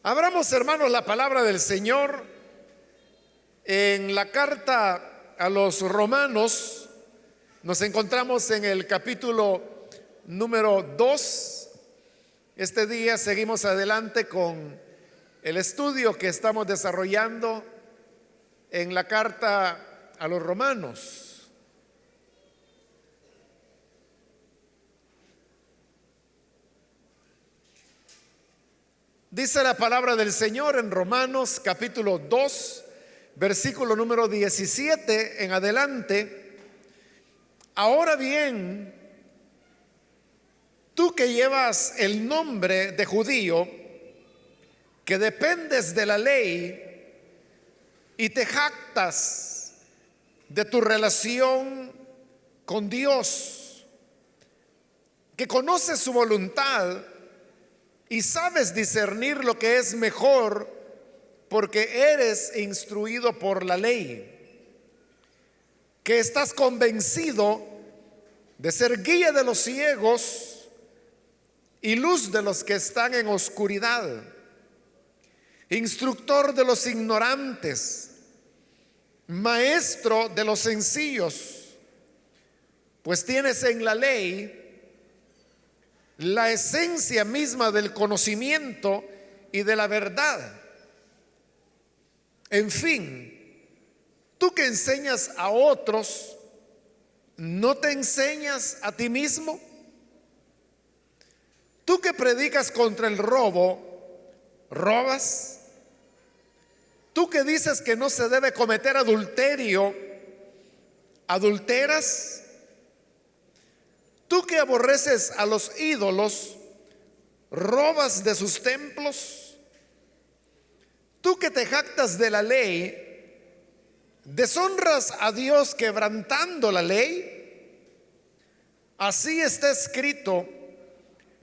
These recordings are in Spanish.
Abramos, hermanos, la palabra del Señor en la carta a los Romanos. Nos encontramos en el capítulo número 2. Este día seguimos adelante con el estudio que estamos desarrollando en la carta a los Romanos. Dice la palabra del Señor en Romanos capítulo 2, versículo número 17 en adelante. Ahora bien, tú que llevas el nombre de judío, que dependes de la ley y te jactas de tu relación con Dios, que conoces su voluntad y sabes discernir lo que es mejor porque eres instruido por la ley, que estás convencido de ser guía de los ciegos y luz de los que están en oscuridad, instructor de los ignorantes, maestro de los sencillos, pues tienes en la ley la esencia misma del conocimiento y de la verdad. En fin, tú que enseñas a otros, ¿no te enseñas a ti mismo? Tú que predicas contra el robo, ¿robas? Tú que dices que no se debe cometer adulterio, ¿adulteras? Tú que aborreces a los ídolos, ¿robas de sus templos? Tú que te jactas de la ley, ¿deshonras a Dios quebrantando la ley? Así está escrito: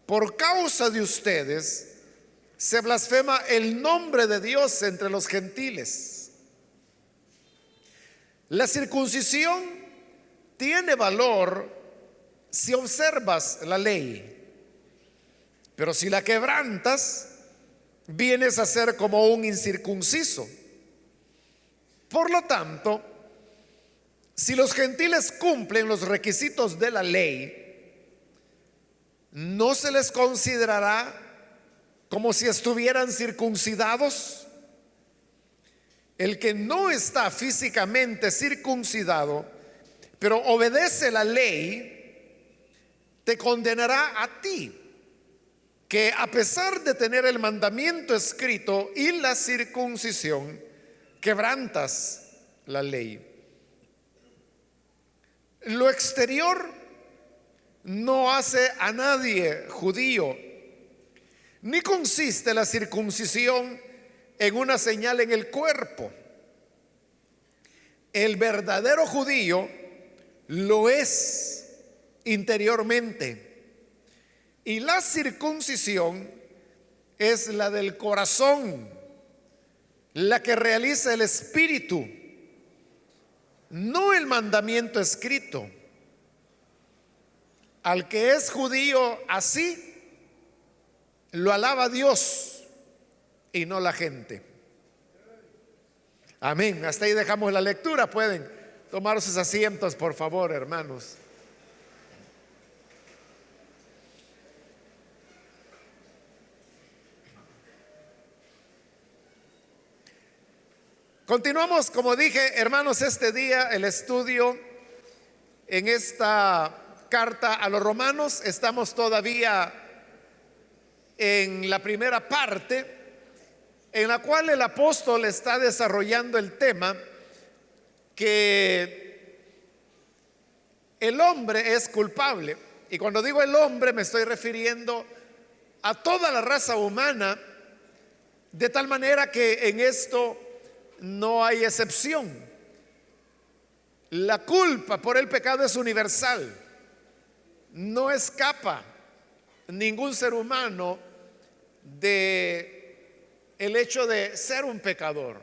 por causa de ustedes se blasfema el nombre de Dios entre los gentiles. La circuncisión tiene valor si observas la ley, pero si la quebrantas, vienes a ser como un incircunciso. Por lo tanto, si los gentiles cumplen los requisitos de la ley, ¿no se les considerará como si estuvieran circuncidados? El que no está físicamente circuncidado, pero obedece la ley, te condenará a ti, que a pesar de tener el mandamiento escrito y la circuncisión, quebrantas la ley. Lo exterior no hace a nadie judío, ni consiste la circuncisión en una señal en el cuerpo. El verdadero judío lo es interiormente, y la circuncisión es la del corazón, la que realiza el espíritu, no el mandamiento escrito. Al que es judío así, lo alaba Dios y no la gente. Amén. Hasta ahí dejamos la lectura. Pueden tomar sus asientos, por favor, hermanos. Continuamos, como dije, hermanos, este día el estudio en esta carta a los Romanos. Estamos todavía en la primera parte, en la cual el apóstol está desarrollando el tema que el hombre es culpable. Y cuando digo el hombre, me estoy refiriendo a toda la raza humana, de tal manera que en esto no hay excepción. La culpa por el pecado es universal. No escapa ningún ser humano de el hecho de ser un pecador.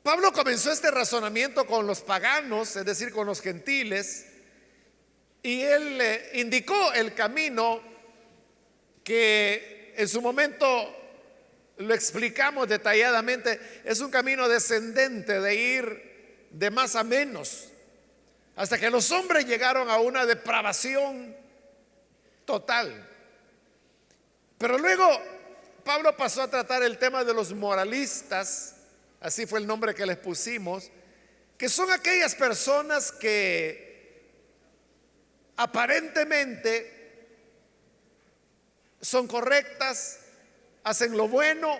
Pablo comenzó este razonamiento con los paganos, es decir, con los gentiles, y él indicó el camino que en su momento lo explicamos detalladamente, es un camino descendente de ir de más a menos, hasta que los hombres llegaron a una depravación total. Pero luego Pablo pasó a tratar el tema de los moralistas, así fue el nombre que les pusimos, que son aquellas personas que aparentemente son correctas, hacen lo bueno,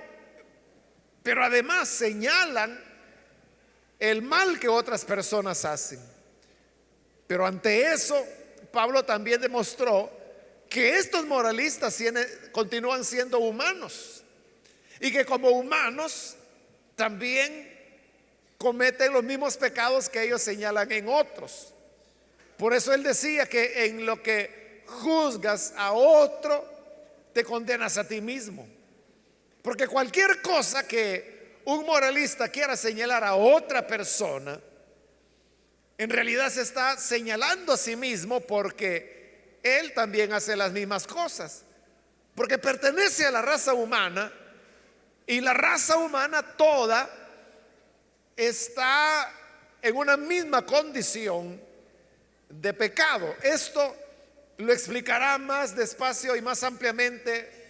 pero además señalan el mal que otras personas hacen. Pero ante eso, Pablo también demostró que estos moralistas continúan siendo humanos y que como humanos también cometen los mismos pecados que ellos señalan en otros. Por eso él decía que en lo que juzgas a otro, te condenas a ti mismo. Porque cualquier cosa que un moralista quiera señalar a otra persona, en realidad se está señalando a sí mismo, porque él también hace las mismas cosas. Porque pertenece a la raza humana, y la raza humana toda está en una misma condición de pecado. Esto lo explicará más despacio y más ampliamente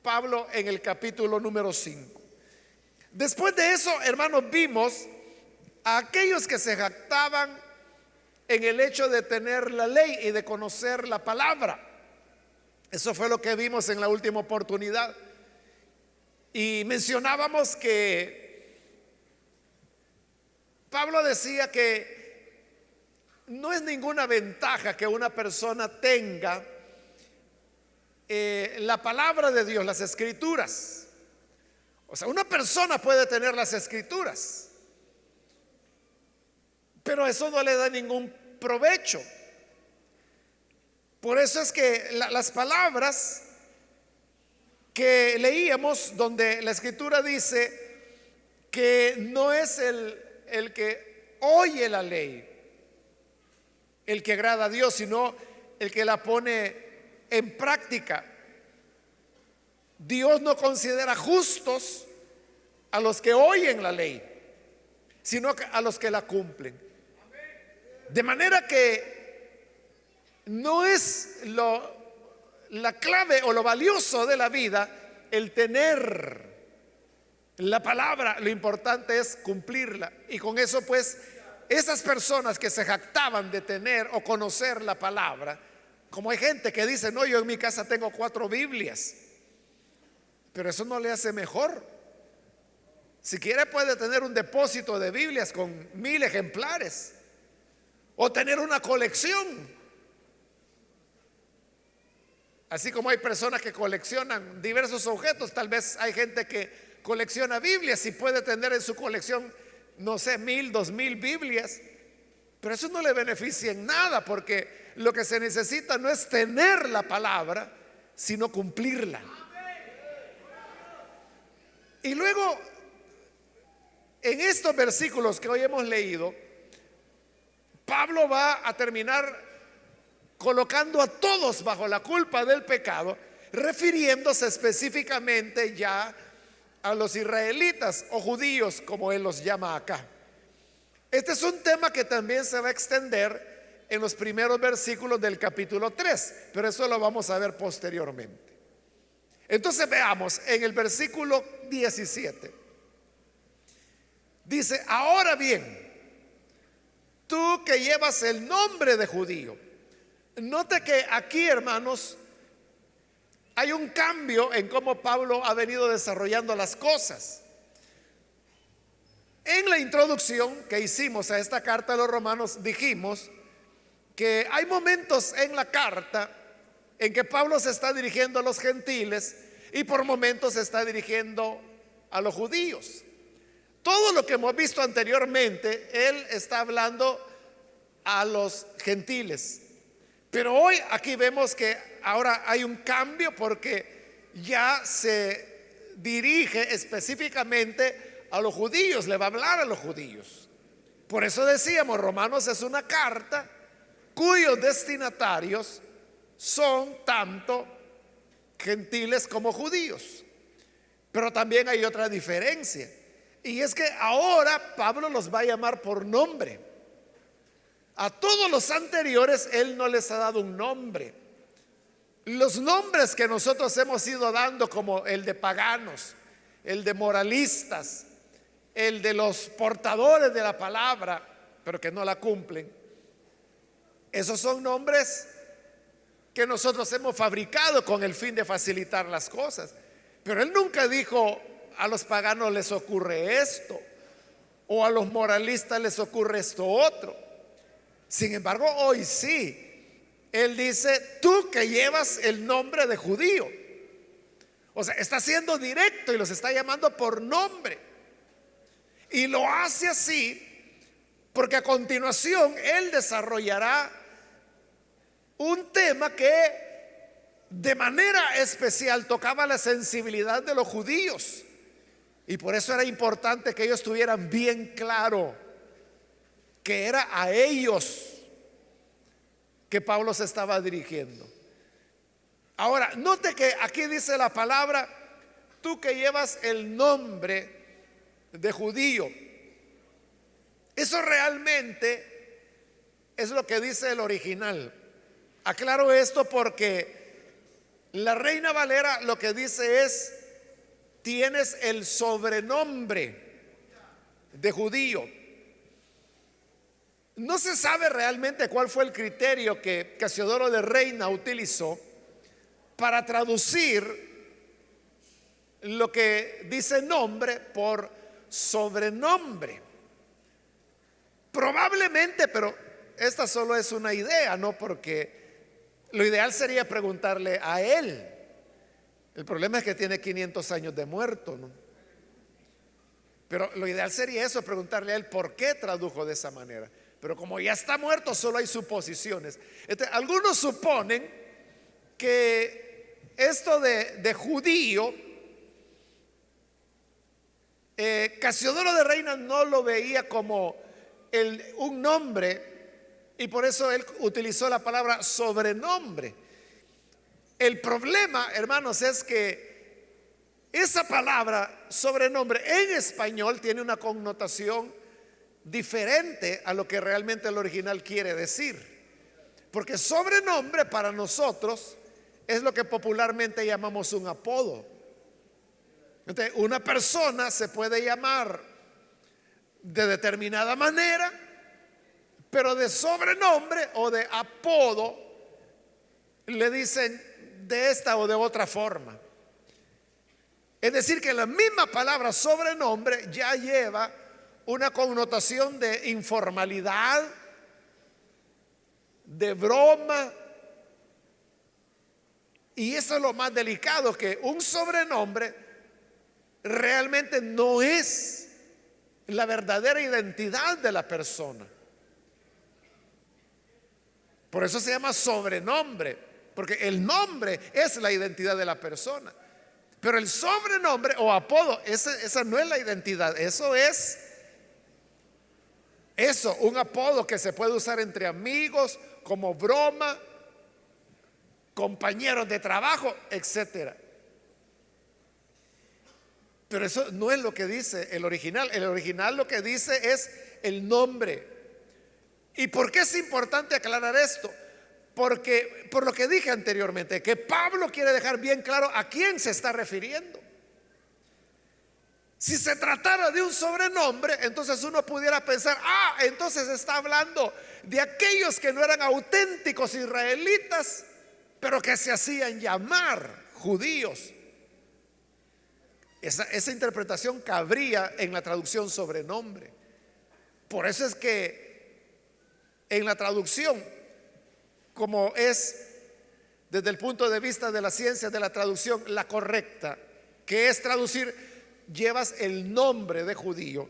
Pablo en el capítulo número 5. Después de eso, hermanos, vimos a aquellos que se jactaban en el hecho de tener la ley y de conocer la palabra. Eso fue lo que vimos en la última oportunidad. Y mencionábamos que Pablo decía que no es ninguna ventaja que una persona tenga la palabra de Dios, las escrituras. O sea, una persona puede tener las escrituras, pero eso no le da ningún provecho. Por eso es que las palabras que leíamos, donde la escritura dice que no es el que oye la ley el que agrada a Dios, sino el que la pone en práctica. Dios no considera justos a los que oyen la ley, sino a los que la cumplen. De manera que no es la clave o lo valioso de la vida el tener la palabra, lo importante es cumplirla. Y con eso, pues, esas personas que se jactaban de tener o conocer la palabra, como hay gente que dice, no, yo en mi casa tengo 4 Biblias, pero eso no le hace mejor. Si quiere puede tener un depósito de Biblias con 1000 ejemplares o tener una colección. Así como hay personas que coleccionan diversos objetos, tal vez hay gente que colecciona Biblias y puede tener en su colección, no sé, 1000, 2000 Biblias, pero eso no le beneficia en nada, porque lo que se necesita no es tener la palabra, sino cumplirla. Y luego, en estos versículos que hoy hemos leído, Pablo va a terminar colocando a todos bajo la culpa del pecado, refiriéndose específicamente ya a los israelitas o judíos, como él los llama acá. Este es un tema que también se va a extender en los primeros versículos del capítulo 3, pero eso lo vamos a ver posteriormente. Entonces veamos en el versículo 17. Dice, ahora bien, tú que llevas el nombre de judío. Note que aquí, hermanos, hay un cambio en cómo Pablo ha venido desarrollando las cosas. En la introducción que hicimos a esta carta a los romanos, dijimos que hay momentos en la carta en que Pablo se está dirigiendo a los gentiles y por momentos se está dirigiendo a los judíos. Todo lo que hemos visto anteriormente, él está hablando a los gentiles. Pero hoy aquí vemos que ahora hay un cambio, porque ya se dirige específicamente a los judíos, le va a hablar a los judíos. Por eso decíamos, Romanos es una carta cuyos destinatarios son tanto gentiles como judíos. Pero también hay otra diferencia, y es que ahora Pablo los va a llamar por nombre. A todos los anteriores él no les ha dado un nombre. Los nombres que nosotros hemos ido dando, como el de paganos, el de moralistas, el de los portadores de la palabra, pero que no la cumplen, esos son nombres que nosotros hemos fabricado con el fin de facilitar las cosas. Pero él nunca dijo: a los paganos les ocurre esto, o a los moralistas les ocurre esto otro. Sin embargo, hoy sí, él dice: tú que llevas el nombre de judío. O sea, está siendo directo y los está llamando por nombre. Y lo hace así porque a continuación él desarrollará un tema que de manera especial tocaba la sensibilidad de los judíos. Y por eso era importante que ellos tuvieran bien claro que era a ellos que Pablo se estaba dirigiendo. Ahora, note que aquí dice la palabra: tú que llevas el nombre de judío. Eso realmente es lo que dice el original. Aclaro esto porque la Reina Valera lo que dice es: tienes el sobrenombre de judío. No se sabe realmente cuál fue el criterio que Casiodoro de Reina utilizó para traducir lo que dice nombre por sobrenombre. Probablemente, pero esta solo es una idea, ¿no? Porque lo ideal sería preguntarle a él. El problema es que tiene 500 años de muerto, ¿no? Pero lo ideal sería eso, preguntarle a él por qué tradujo de esa manera. Pero como ya está muerto, solo hay suposiciones. Entonces, algunos suponen que esto de judío, Casiodoro de Reina no lo veía como un nombre, y por eso él utilizó la palabra sobrenombre. El problema, hermanos, es que esa palabra sobrenombre en español tiene una connotación diferente a lo que realmente el original quiere decir. Porque sobrenombre para nosotros es lo que popularmente llamamos un apodo. Entonces, una persona se puede llamar de determinada manera, pero de sobrenombre o de apodo le dicen de esta o de otra forma. Es decir, que la misma palabra sobrenombre ya lleva una connotación de informalidad, de broma. Y eso es lo más delicado, que un sobrenombre realmente no es la verdadera identidad de la persona. Por eso se llama sobrenombre, porque el nombre es la identidad de la persona. Pero el sobrenombre o apodo, esa no es la identidad. Eso es un apodo que se puede usar entre amigos, como broma, compañeros de trabajo, etcétera. Pero eso no es lo que dice el original. El original lo que dice es el nombre. ¿Y por qué es importante aclarar esto? Porque, por lo que dije anteriormente, que Pablo quiere dejar bien claro a quién se está refiriendo. Si se tratara de un sobrenombre, entonces uno pudiera pensar: entonces está hablando de aquellos que no eran auténticos israelitas, pero que se hacían llamar judíos. Esa interpretación cabría en la traducción sobrenombre. Por eso es que en la traducción, como es desde el punto de vista de la ciencia de la traducción la correcta, que es traducir: llevas el nombre de judío,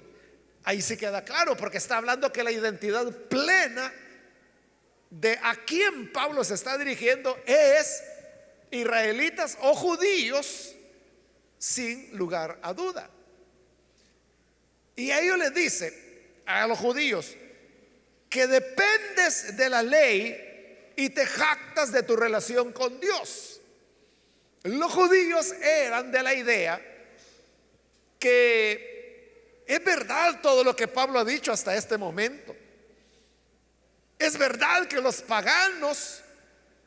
ahí sí queda claro, porque está hablando que la identidad plena de a quién Pablo se está dirigiendo es israelitas o judíos, sin lugar a duda. Y a ellos les dice, a los judíos, que dependes de la ley y te jactas de tu relación con Dios. Los judíos eran de la idea que es verdad todo lo que Pablo ha dicho hasta este momento. Es verdad que los paganos,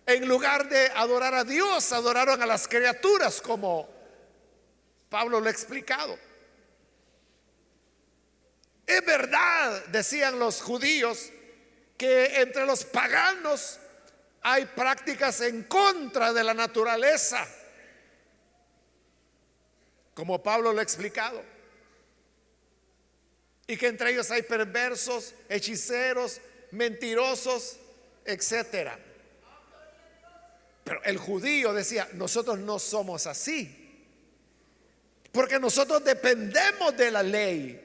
en lugar de adorar a Dios, adoraron a las criaturas, como Pablo lo ha explicado. Es verdad, decían los judíos, que entre los paganos hay prácticas en contra de la naturaleza, como Pablo lo ha explicado, y que entre ellos hay perversos, hechiceros, mentirosos, etcétera. Pero el judío decía: nosotros no somos así, porque nosotros dependemos de la ley.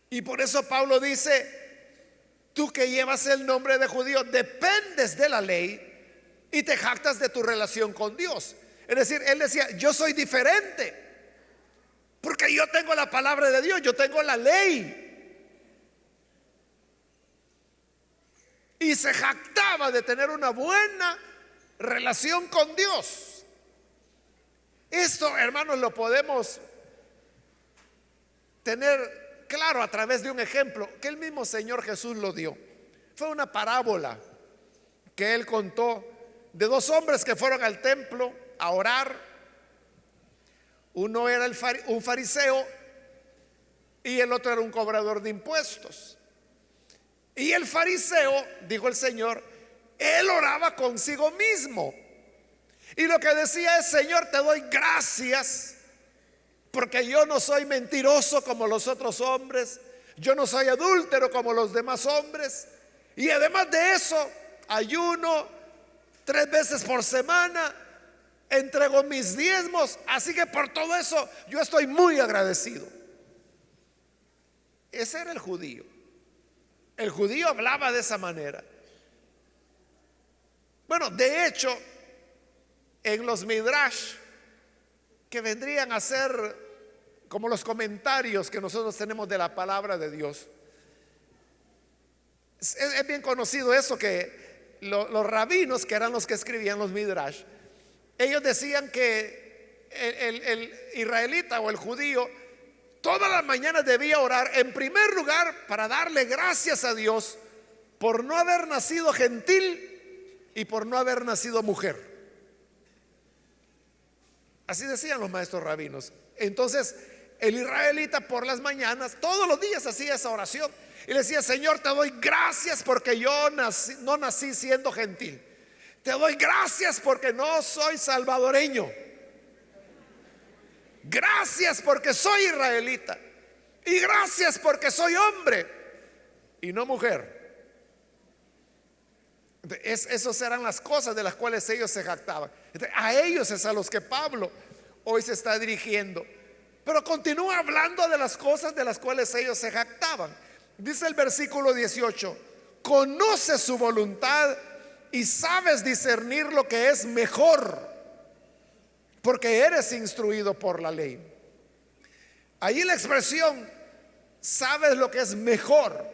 Y por eso Pablo dice: tú que llevas el nombre de judío, dependes de la ley y te jactas de tu relación con Dios. Es decir, él decía: yo soy diferente, porque yo tengo la palabra de Dios, yo tengo la ley. Y se jactaba de tener una buena relación con Dios. Esto, hermanos, lo podemos tener claro a través de un ejemplo que el mismo Señor Jesús lo dio. Fue una parábola que él contó de dos hombres que fueron al templo a orar. Uno era un fariseo y el otro era un cobrador de impuestos. Y el fariseo, dijo el Señor, él oraba consigo mismo. Y lo que decía es: Señor, te doy gracias porque yo no soy mentiroso como los otros hombres, yo no soy adúltero como los demás hombres, y además de eso ayuno 3 veces por semana, entrego mis diezmos, así que por todo eso yo estoy muy agradecido. Ese era el judío. El judío hablaba de esa manera. Bueno, de hecho, en los midrash, que vendrían a ser como los comentarios que nosotros tenemos de la palabra de Dios, es bien conocido eso, que los rabinos, que eran los que escribían los midrash, ellos decían que el israelita o el judío todas las mañanas debía orar en primer lugar para darle gracias a Dios por no haber nacido gentil y por no haber nacido mujer. Así decían los maestros rabinos. Entonces el israelita por las mañanas todos los días hacía esa oración y le decía: Señor, te doy gracias porque yo no nací siendo gentil. Te doy gracias porque no soy salvadoreño. Gracias porque soy israelita. Y gracias porque soy hombre y no mujer. Esas eran las cosas de las cuales ellos se jactaban. A ellos es a los que Pablo hoy se está dirigiendo. Pero continúa hablando de las cosas de las cuales ellos se jactaban. Dice el versículo 18: conoces su voluntad y sabes discernir lo que es mejor, porque eres instruido por la ley. Ahí la expresión sabes lo que es mejor,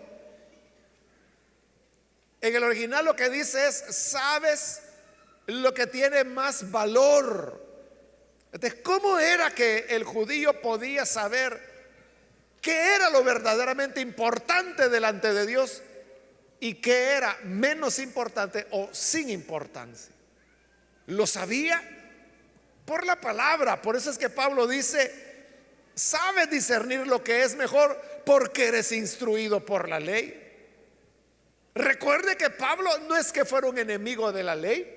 en el original lo que dice es: sabes lo que tiene más valor. Entonces, ¿cómo era que el judío podía saber qué era lo verdaderamente importante delante de Dios y qué era menos importante o sin importancia? Lo sabía por la palabra. Por eso es que Pablo dice: sabes discernir lo que es mejor porque eres instruido por la ley. Recuerde que Pablo no es que fuera un enemigo de la ley.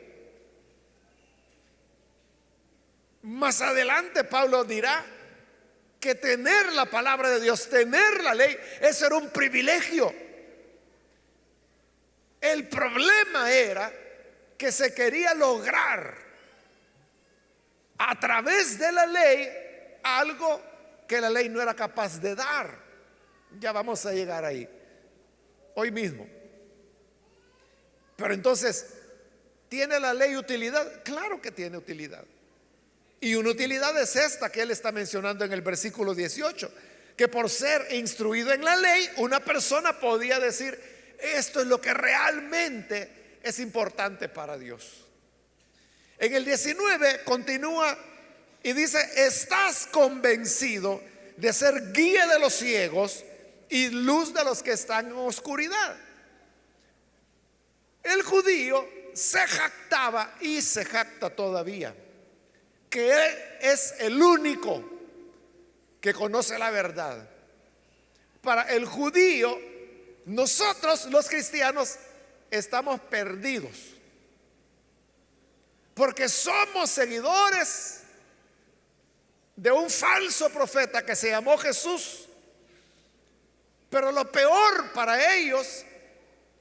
Más adelante Pablo dirá que tener la palabra de Dios, tener la ley, eso era un privilegio. El problema era que se quería lograr a través de la ley algo que la ley no era capaz de dar. Ya vamos a llegar ahí hoy mismo. Pero entonces, ¿tiene la ley utilidad? Claro que tiene utilidad. Y una utilidad es esta que él está mencionando en el versículo 18, que por ser instruido en la ley, una persona podía decir: esto es lo que realmente es importante para Dios. En el 19 continúa Y dice, estás convencido de ser guía de los ciegos y luz de los que están en oscuridad. El judío se jactaba y se jacta todavía que él es el único que conoce la verdad. Para el judío, nosotros los cristianos estamos perdidos, porque somos seguidores de un falso profeta que se llamó Jesús. Pero lo peor para ellos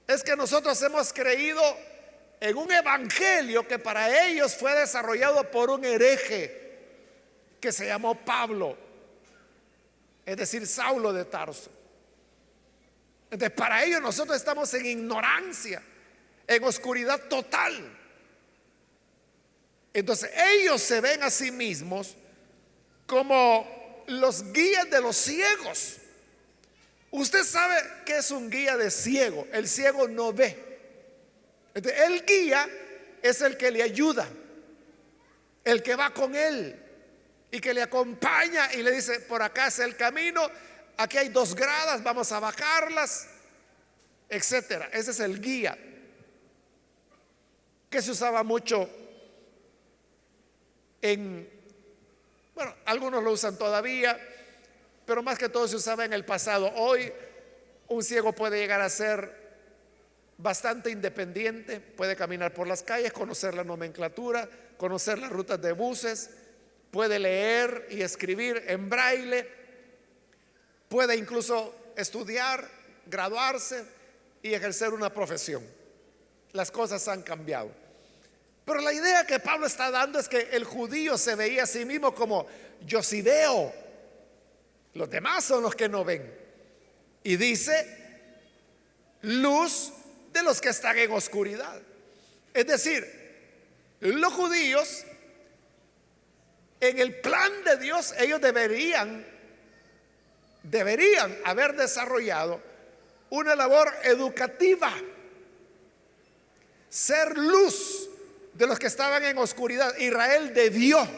es que nosotros hemos creído en un evangelio que para ellos fue desarrollado por un hereje que se llamó Pablo, es decir, Saulo de Tarso. Entonces, para ellos nosotros estamos en ignorancia, en oscuridad total. Entonces, ellos se ven a sí mismos como los guías de los ciegos. Usted sabe que es un guía de ciego. El ciego no ve. Entonces, el guía es el que le ayuda, el que va con él y que le acompaña y le dice: por acá es el camino, aquí hay 2 gradas, vamos a bajarlas, etcétera. Ese es el guía, que se usaba mucho bueno, algunos lo usan todavía, pero más que todo se usaba en el pasado. Hoy un ciego puede llegar a ser bastante independiente, puede caminar por las calles, conocer la nomenclatura, conocer las rutas de buses, puede leer y escribir en braille, puede incluso estudiar, graduarse y ejercer una profesión. Las cosas han cambiado. Pero la idea que Pablo está dando es que el judío se veía a sí mismo como: yo sí veo, los demás son los que no ven. Y dice: luz de los que están en oscuridad. Es decir, los judíos, en el plan de Dios, ellos deberían haber desarrollado una labor educativa, ser luz de los que estaban en oscuridad. Israel debió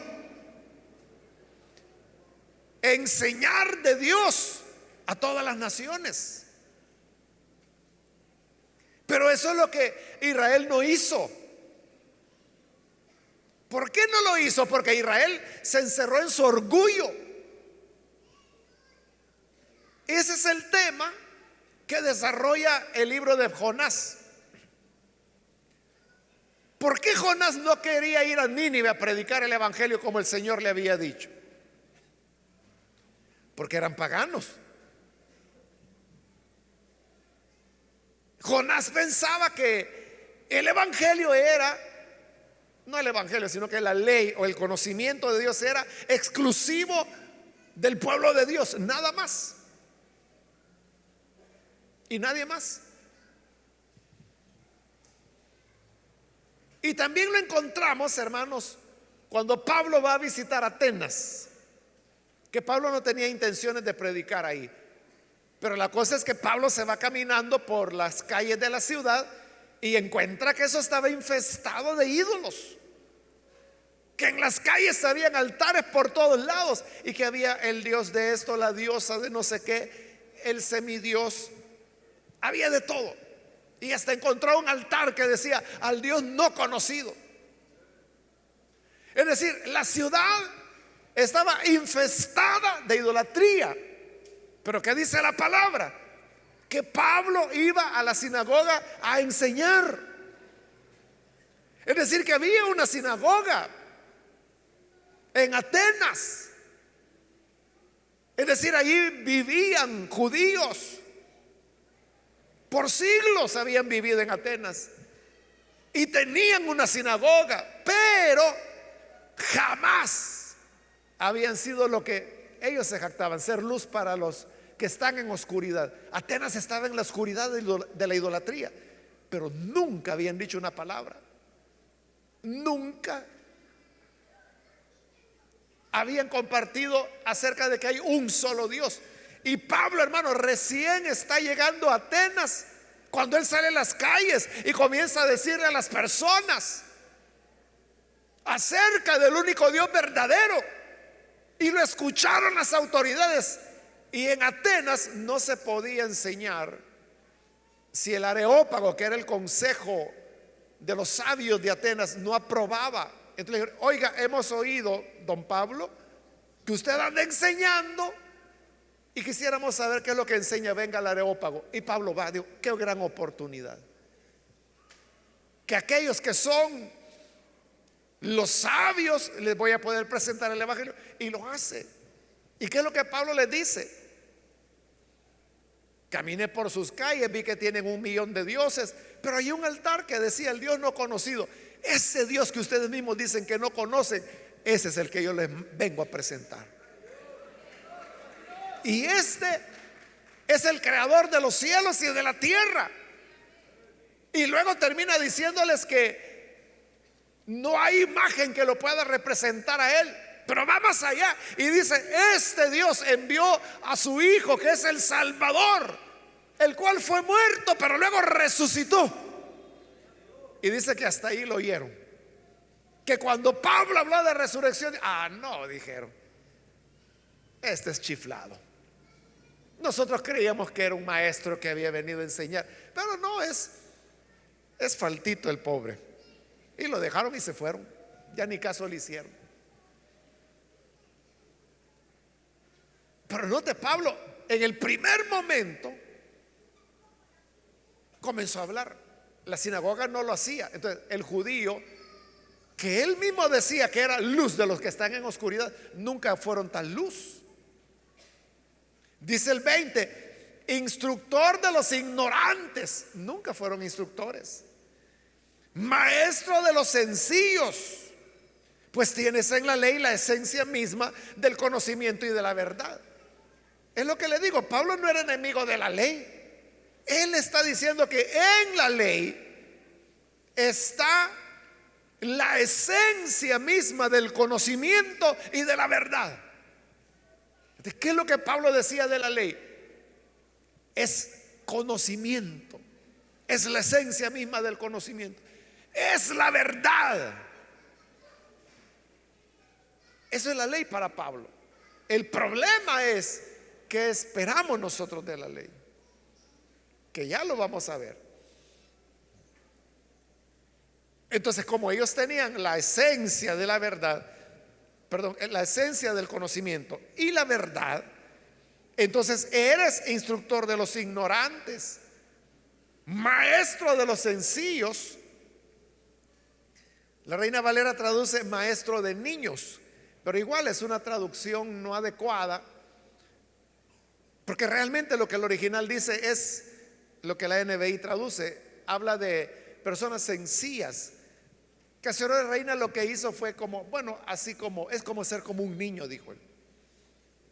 enseñar de Dios a todas las naciones. Pero eso es lo que Israel no hizo. ¿Por qué no lo hizo? Porque Israel se encerró en su orgullo. Ese es el tema que desarrolla el libro de Jonás. ¿Por qué Jonás no quería ir a Nínive a predicar el evangelio como el Señor le había dicho? Porque eran paganos. Jonás pensaba que el evangelio era, no el evangelio, sino que la ley o el conocimiento de Dios era exclusivo del pueblo de Dios, nada más y nadie más. Y también lo encontramos, hermanos, cuando Pablo va a visitar Atenas, que Pablo no tenía intenciones de predicar ahí. Pero la cosa es que Pablo se va caminando por las calles de la ciudad y encuentra que eso estaba infestado de ídolos, que en las calles habían altares por todos lados y que había el dios de esto, la diosa de no sé qué, el semidios, había de todo. Y hasta encontró un altar que decía: al Dios no conocido. Es decir, la ciudad estaba infestada de idolatría. Pero ¿qué dice la palabra? Que Pablo iba a la sinagoga a enseñar. Es decir, que había una sinagoga en Atenas. Es decir, allí vivían judíos. Por siglos habían vivido en Atenas y tenían una sinagoga, pero jamás habían sido lo que ellos se jactaban: ser luz para los que están en oscuridad. Atenas estaba en la oscuridad de la idolatría, pero nunca habían dicho una palabra. Nunca habían compartido acerca de que hay un solo Dios. Y Pablo, hermano, recién está llegando a Atenas cuando él sale a las calles y comienza a decirle a las personas: acerca del único Dios verdadero. Y lo escucharon las autoridades. Y en Atenas no se podía enseñar si el Areópago, que era el consejo de los sabios de Atenas, no aprobaba. Entonces le dijeron: oiga, hemos oído, don Pablo, que usted anda enseñando y quisiéramos saber qué es lo que enseña. Venga al Areópago. Y Pablo va, digo: qué gran oportunidad, que aquellos que son los sabios les voy a poder presentar el evangelio. Y lo hace. ¿Y qué es lo que Pablo les dice? Caminé por sus calles, vi que tienen 1,000,000 de dioses, pero hay un altar que decía el Dios no conocido. Ese Dios que ustedes mismos dicen que no conocen, ese es el que yo les vengo a presentar. Y este es el creador de los cielos y de la tierra. Y luego termina diciéndoles que no hay imagen que lo pueda representar a él. Pero va más allá y dice: este Dios envió a su Hijo, que es el Salvador, el cual fue muerto pero luego resucitó. Y dice que hasta ahí lo oyeron. Que cuando Pablo habló de resurrección, no, dijeron: este es chiflado. Nosotros creíamos que era un maestro que había venido a enseñar, pero no, es faltito el pobre. Y lo dejaron y se fueron. Ya ni caso le hicieron. Pero note, Pablo en el primer momento comenzó a hablar. La sinagoga no lo hacía. Entonces el judío, que él mismo decía que era luz de los que están en oscuridad, nunca fueron tan luz. Dice el 20: instructor de los ignorantes, nunca fueron instructores. Maestro de los sencillos, pues tienes en la ley la esencia misma del conocimiento y de la verdad. Es lo que le digo: Pablo no era enemigo de la ley. Él está diciendo que en la ley está la esencia misma del conocimiento y de la verdad. ¿Qué es lo que Pablo decía de la ley? Es conocimiento, es la esencia misma del conocimiento, es la verdad. Eso es la ley para Pablo. El problema es ¿qué esperamos nosotros de la ley? Que ya lo vamos a ver. Entonces, como ellos tenían la esencia de la verdad, perdón, la esencia del conocimiento y la verdad, entonces eres instructor de los ignorantes, maestro de los sencillos. La Reina Valera traduce maestro de niños, pero igual es una traducción no adecuada, porque realmente lo que el original dice es lo que la NBI traduce. Habla de personas sencillas. Casero de Reina lo que hizo fue como, bueno, así como es como ser como un niño, dijo él,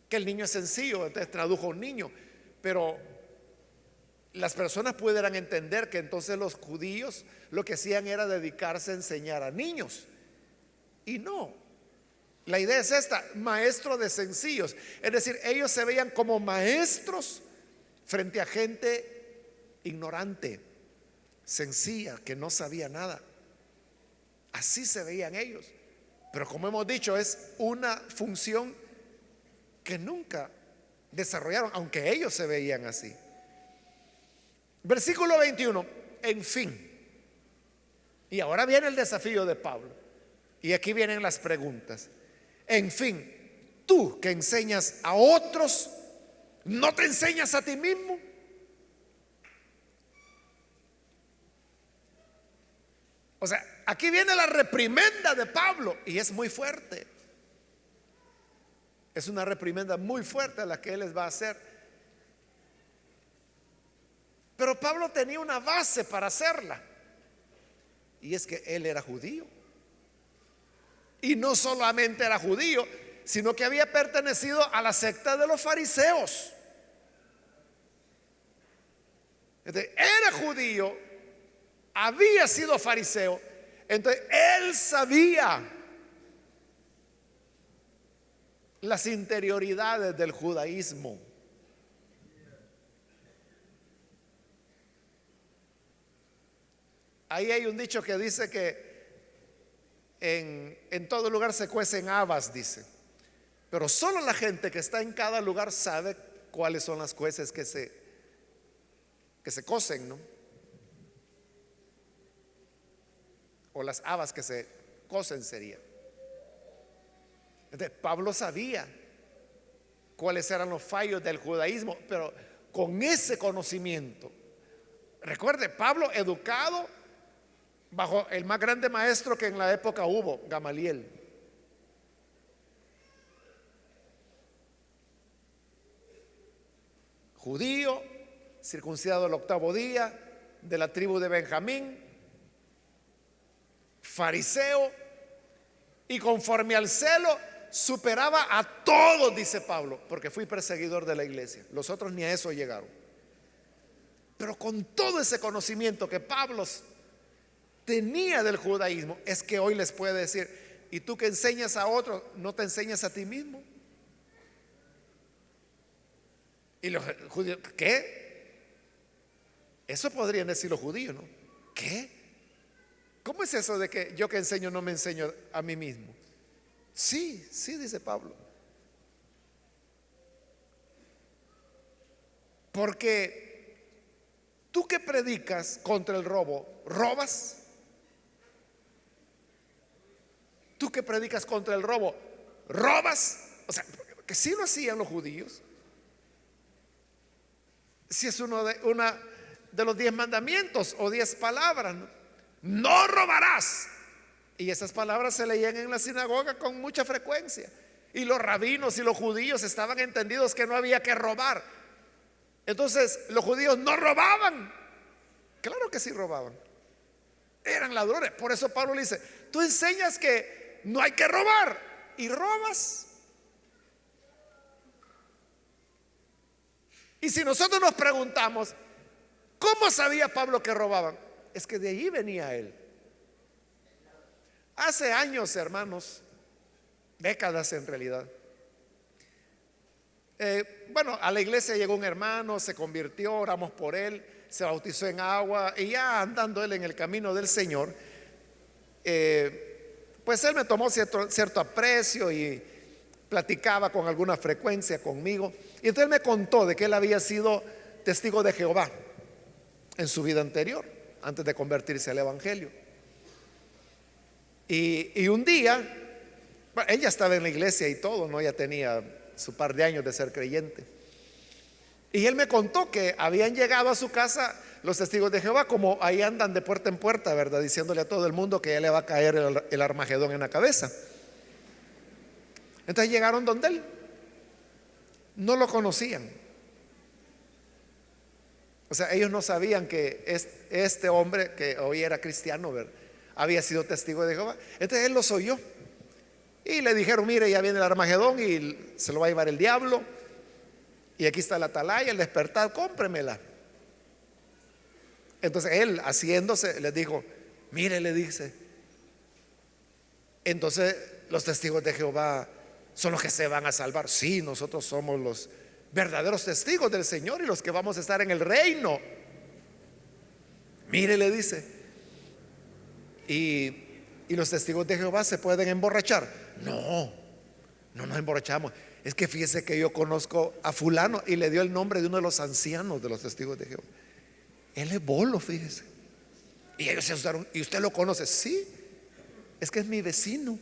que el niño es sencillo, entonces tradujo un niño. Pero las personas pudieran entender que entonces los judíos lo que hacían era dedicarse a enseñar a niños. Y no, la idea es esta: maestro de sencillos. Es decir, ellos se veían como maestros frente a gente ignorante, sencilla, que no sabía nada. Así se veían ellos. Pero como hemos dicho, es una función que nunca desarrollaron, aunque ellos se veían así. Versículo 21: en fin. Y ahora viene el desafío de Pablo. Y aquí vienen las preguntas. En fin, tú que enseñas a otros, ¿no te enseñas a ti mismo? O sea, aquí viene la reprimenda de Pablo y es muy fuerte. Es una reprimenda muy fuerte la que él les va a hacer. Pero Pablo tenía una base para hacerla, y es que él era judío. Y no solamente era judío, sino que había pertenecido a la secta de los fariseos. Entonces, era judío, había sido fariseo, entonces él sabía las interioridades del judaísmo. Ahí hay un dicho que dice que en todo lugar se cuecen habas, dice. Pero solo la gente que está en cada lugar sabe cuáles son las cueces que se cocen, ¿no? O las habas que se cocen sería. Entonces, Pablo sabía cuáles eran los fallos del judaísmo, pero con ese conocimiento. Recuerde, Pablo educado bajo el más grande maestro que en la época hubo, Gamaliel. Judío, circuncidado el octavo día, de la tribu de Benjamín, fariseo, y conforme al celo superaba a todos, dice Pablo, porque fui perseguidor de la iglesia. Los otros ni a eso llegaron. Pero con todo ese conocimiento que Pablo tenía del judaísmo, es que hoy les puede decir: ¿y tú que enseñas a otros, no te enseñas a ti mismo? Y los judíos, ¿qué? Eso podrían decir los judíos, ¿no? ¿Qué? ¿Cómo es eso de que yo que enseño no me enseño a mí mismo? Sí, sí, dice Pablo. Porque tú que predicas contra el robo, ¿robas? Tú que predicas contra el robo, ¿robas? O sea, que sí lo hacían los judíos. Si es una de los 10 mandamientos o 10 palabras, ¿no? No robarás. Y esas palabras se leían en la sinagoga con mucha frecuencia. Y los rabinos y los judíos estaban entendidos que no había que robar. Entonces los judíos no robaban. Claro que sí robaban. Eran ladrones. Por eso Pablo le dice: tú enseñas que no hay que robar y robas. Y si nosotros nos preguntamos, ¿cómo sabía Pablo que robaban? Es que de allí venía él. Hace años, hermanos, décadas en realidad, bueno, a la iglesia llegó un hermano, se convirtió, oramos por él, se bautizó en agua, y ya andando él en el camino del Señor, pues él me tomó cierto aprecio y platicaba con alguna frecuencia conmigo. Y entonces él me contó de que él había sido testigo de Jehová en su vida anterior, antes de convertirse al evangelio. Y un día, bueno, ella estaba en la iglesia y todo, ¿no? Ya tenía su par de años de ser creyente. Y él me contó que habían llegado a su casa los testigos de Jehová, como ahí andan de puerta en puerta, ¿verdad? Diciéndole a todo el mundo que ya le va a caer el Armagedón en la cabeza. Entonces llegaron donde él. No lo conocían. O sea, ellos no sabían que este hombre, que hoy era cristiano, ¿verdad?, había sido testigo de Jehová. Entonces él los oyó y le dijeron: mire, ya viene el Armagedón y se lo va a llevar el diablo, y aquí está la atalaya, el despertar, cómpremela. Entonces él, haciéndose, les dijo: mire, le dice, entonces los testigos de Jehová son los que se van a salvar. Sí, nosotros somos los verdaderos testigos del Señor y los que vamos a estar en el reino. Mire, le dice, y los testigos de Jehová se pueden emborrachar. No, no nos emborrachamos. Es que fíjese que yo conozco a fulano, y le dio el nombre de uno de los ancianos de los testigos de Jehová. Él es bolo, fíjese. Y ellos se asustaron. ¿Y usted lo conoce? Sí, es que es mi vecino.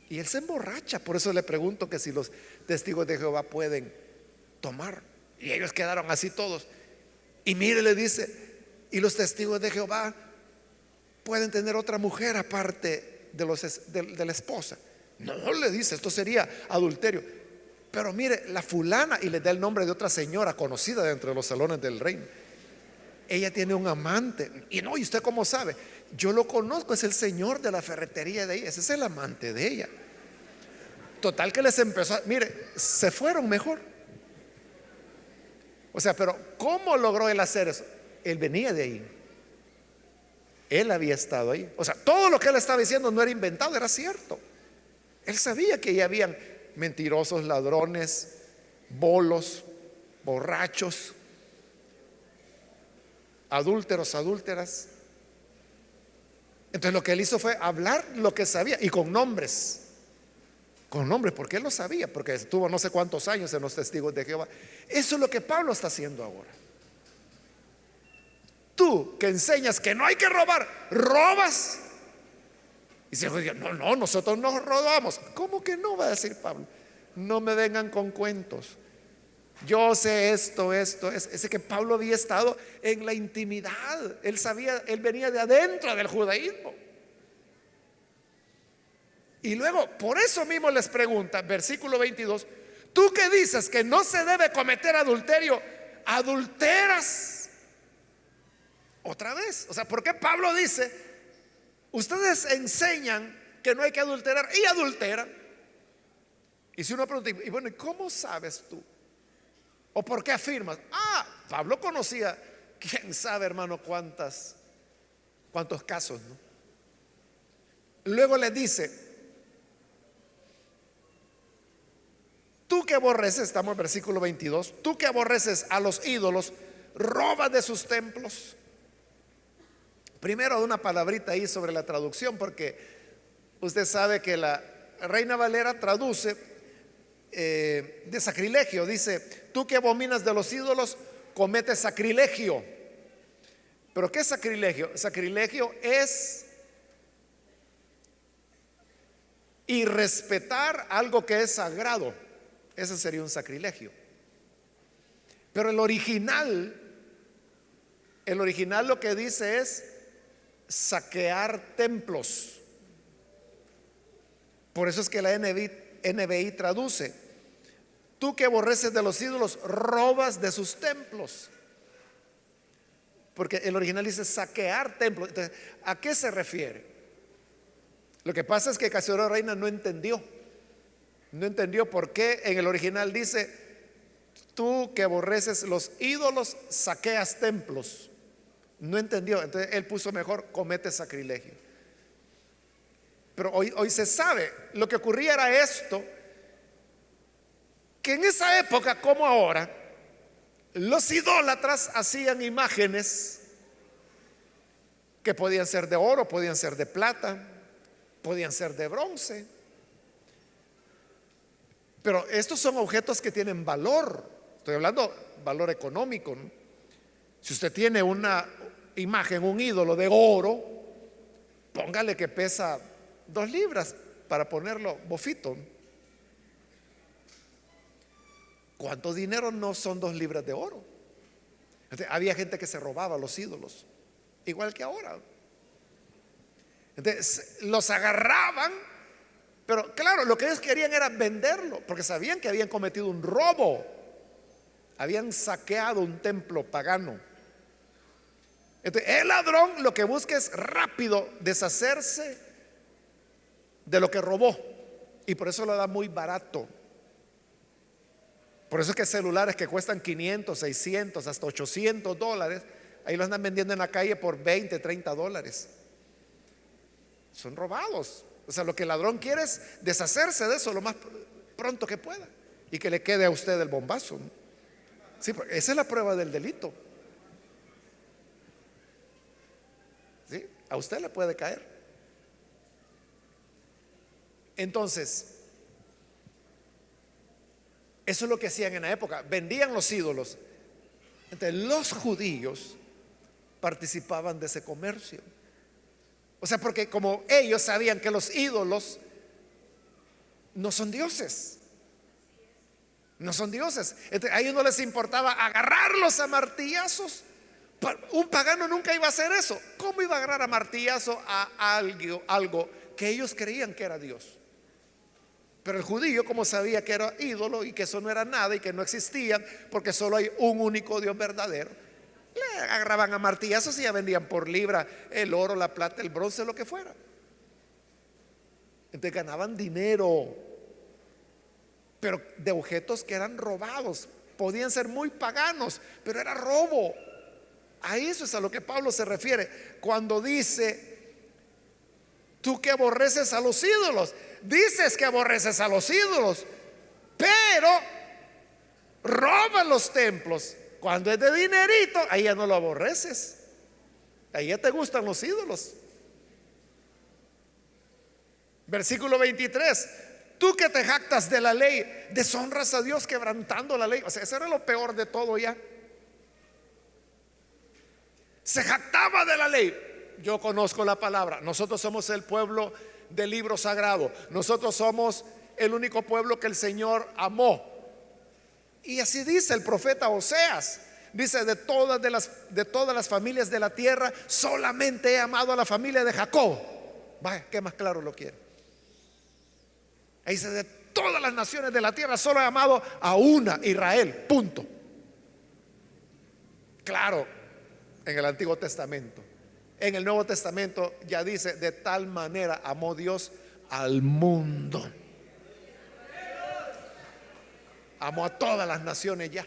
Y él se emborracha. Por eso le pregunto que si los testigos de Jehová pueden tomar. Y ellos quedaron así todos. Y mire, le dice, y los testigos de Jehová pueden tener otra mujer aparte de la esposa. No, le dice, esto sería adulterio. Pero mire, la fulana, y le da el nombre de otra señora conocida dentro de los salones del reino. Ella tiene un amante. Y no, ¿y usted cómo sabe? Yo lo conozco, es el señor de la ferretería de ella. Ese es el amante de ella. Total que les empezó mire, se fueron mejor. O sea, pero ¿cómo logró él hacer eso? Él venía de ahí. Él había estado ahí. O sea, todo lo que él estaba diciendo no era inventado, era cierto. Él sabía que ya habían mentirosos, ladrones, bolos, borrachos, adúlteros, adúlteras. Entonces lo que él hizo fue hablar lo que sabía y con nombres. Con nombres, porque él lo sabía, porque estuvo no sé cuántos años en los testigos de Jehová. Eso es lo que Pablo está haciendo ahora. Tú que enseñas que no hay que robar, robas. Y si no, no, nosotros no robamos. ¿Cómo que no? Va a decir Pablo. No me vengan con cuentos. Yo sé esto. Es que Pablo había estado en la intimidad. Él sabía, él venía de adentro del judaísmo. Y luego, por eso mismo les pregunta, versículo 22, tú que dices que no se debe cometer adulterio, adulteras otra vez. O sea, ¿por qué Pablo dice, ustedes enseñan que no hay que adulterar y adulteran? Y si uno pregunta, y bueno, ¿y cómo sabes tú? ¿O por qué afirmas? Pablo conocía, quién sabe, hermano, cuántos casos, ¿no? Luego le dice, tú que aborreces, estamos en versículo 22, tú que aborreces a los ídolos, robas de sus templos. Primero una palabrita ahí sobre la traducción, porque usted sabe que la Reina Valera traduce de sacrilegio. Dice, tú que abominas de los ídolos, cometes sacrilegio. ¿Pero qué es sacrilegio? Sacrilegio es irrespetar algo que es sagrado. Ese sería un sacrilegio. Pero el original lo que dice es saquear templos. Por eso es que la NBI traduce, tú que aborreces de los ídolos, robas de sus templos. Porque el original dice saquear templos. Entonces, ¿a qué se refiere? Lo que pasa es que Casiodoro Reina no entendió por qué en el original dice, tú que aborreces los ídolos, saqueas templos. No entendió, entonces él puso mejor, comete sacrilegio. Pero hoy se sabe, lo que ocurría era esto, que en esa época como ahora, los idólatras hacían imágenes que podían ser de oro, podían ser de plata, podían ser de bronce. Pero estos son objetos que tienen valor. Estoy hablando valor económico, ¿no? Si usted tiene una imagen, un ídolo de oro, póngale que pesa 2 libras para ponerlo bofito. ¿Cuánto dinero no son 2 libras de oro? Entonces, había gente que se robaba los ídolos, igual que ahora. Entonces, los agarraban. Pero claro, lo que ellos querían era venderlo, porque sabían que habían cometido un robo, habían saqueado un templo pagano. Entonces, el ladrón lo que busca es rápido deshacerse de lo que robó, y por eso lo da muy barato. Por eso es que celulares que cuestan 500, 600, hasta $800, ahí los andan vendiendo en la calle por 20, 30 dólares. Son robados. O sea, lo que el ladrón quiere es deshacerse de eso lo más pronto que pueda y que le quede a usted el bombazo, ¿no? Sí, esa es la prueba del delito. ¿Sí? A usted le puede caer. Entonces, eso es lo que hacían en la época. Vendían los ídolos. Entonces, los judíos participaban de ese comercio. O sea, porque como ellos sabían que los ídolos no son dioses. No son dioses. Entonces, a ellos no les importaba agarrarlos a martillazos. Un pagano nunca iba a hacer eso. ¿Cómo iba a agarrar a martillazo a algo que ellos creían que era Dios? Pero el judío, como sabía que era ídolo y que eso no era nada y que no existían, porque solo hay un único Dios verdadero, le agarraban a martillazos y ya vendían por libra el oro, la plata, el bronce, lo que fuera. Entonces ganaban dinero, pero de objetos que eran robados. Podían ser muy paganos, pero era robo. A eso es a lo que Pablo se refiere cuando dice, tú que aborreces a los ídolos. Dices que aborreces a los ídolos, pero roban los templos. Cuando es de dinerito, ahí ya no lo aborreces, ahí ya te gustan los ídolos. Versículo 23. Tú que te jactas de la ley, deshonras a Dios quebrantando la ley. O sea, eso era lo peor de todo ya. Se jactaba de la ley. Yo conozco la palabra. Nosotros somos el pueblo del libro sagrado. Nosotros somos el único pueblo que el Señor amó. Y así dice el profeta Oseas. Dice, de todas las familias de la tierra, solamente he amado a la familia de Jacob. Vaya, ¿qué más claro lo quiere? Ahí dice, de todas las naciones de la tierra, solo he amado a una, Israel, punto. Claro, en el Antiguo Testamento. En el Nuevo Testamento ya dice, de tal manera amó Dios al mundo. Amó a todas las naciones ya.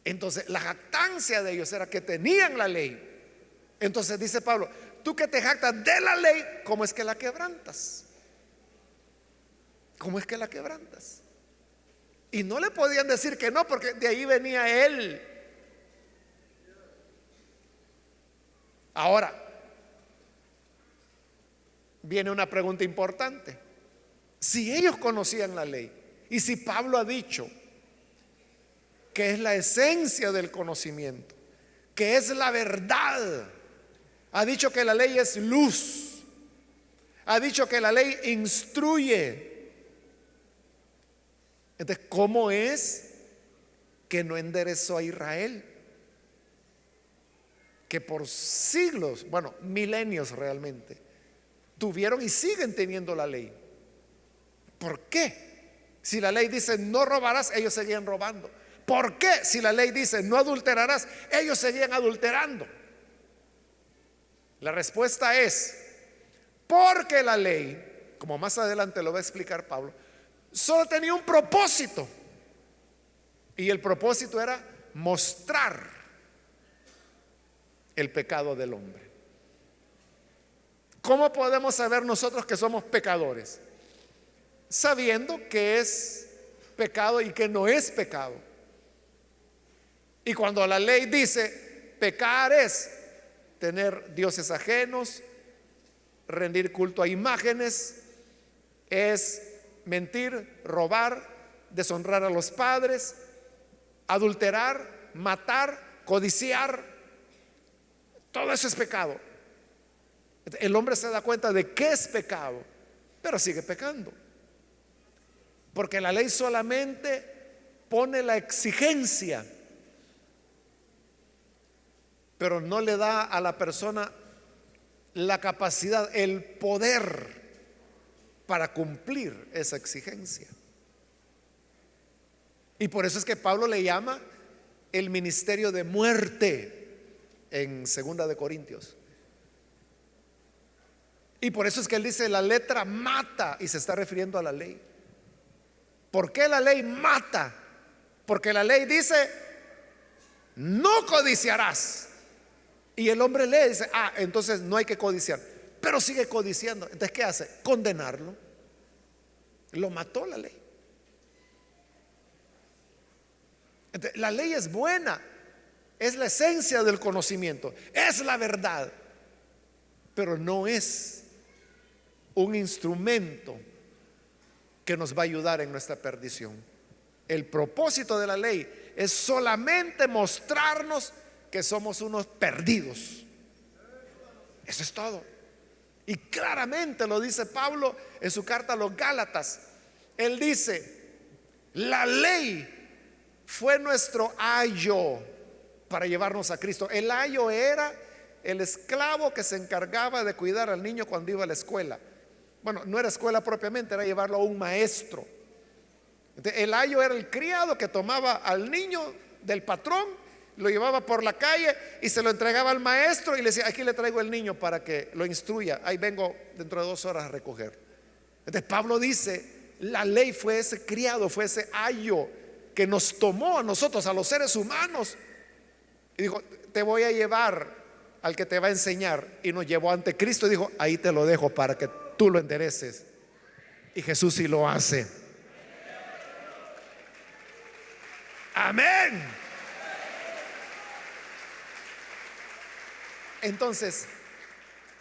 Entonces la jactancia de ellos era que tenían la ley. Entonces dice Pablo, tú que te jactas de la ley, ¿cómo es que la quebrantas? ¿Cómo es que la quebrantas? Y no le podían decir que no, porque de ahí venía él. Ahora viene una pregunta importante. Si ellos conocían la ley, y si Pablo ha dicho que es la esencia del conocimiento, que es la verdad, ha dicho que la ley es luz, ha dicho que la ley instruye, entonces, ¿cómo es que no enderezó a Israel? Que por siglos, bueno, milenios realmente, tuvieron y siguen teniendo la ley. ¿Por qué? Si la ley dice no robarás, ellos seguían robando. ¿Por qué? Si la ley dice no adulterarás, ellos seguían adulterando. La respuesta es porque la ley, como más adelante lo va a explicar Pablo, solo tenía un propósito. Y el propósito era mostrar el pecado del hombre. ¿Cómo podemos saber nosotros que somos pecadores? Sabiendo que es pecado y que no es pecado. Y cuando la ley dice pecar es tener dioses ajenos, rendir culto a imágenes, es mentir, robar, deshonrar a los padres, adulterar, matar, codiciar, todo eso es pecado. El hombre se da cuenta de que es pecado, pero sigue pecando. Porque la ley solamente pone la exigencia, pero no le da a la persona la capacidad, el poder para cumplir esa exigencia. Y por eso es que Pablo le llama el ministerio de muerte en 2 de Corintios. Y por eso es que él dice la letra mata, y se está refiriendo a la ley. ¿Por qué la ley mata? Porque la ley dice no codiciarás. Y el hombre lee y dice, entonces no hay que codiciar, pero sigue codiciando. Entonces, ¿qué hace? Condenarlo. Lo mató la ley. Entonces, la ley es buena, es la esencia del conocimiento, es la verdad, pero no es un instrumento que nos va a ayudar en nuestra perdición. El propósito de la ley es solamente mostrarnos que somos unos perdidos. Eso es todo. Y claramente lo dice Pablo en su carta a los Gálatas. Él dice, la ley fue nuestro ayo para llevarnos a Cristo. El ayo era el esclavo que se encargaba de cuidar al niño cuando iba a la escuela. Bueno, no era escuela propiamente, era llevarlo a un maestro. Entonces, el ayo era el criado que tomaba al niño del patrón, lo llevaba por la calle y se lo entregaba al maestro y le decía, aquí le traigo el niño para que lo instruya, ahí vengo dentro de 2 horas a recoger. Entonces Pablo dice, la ley fue ese criado, fue ese ayo que nos tomó a nosotros, a los seres humanos, y dijo, te voy a llevar al que te va a enseñar. Y nos llevó ante Cristo y dijo, ahí te lo dejo para que tú lo endereces. Y Jesús sí lo hace. Amén. Entonces,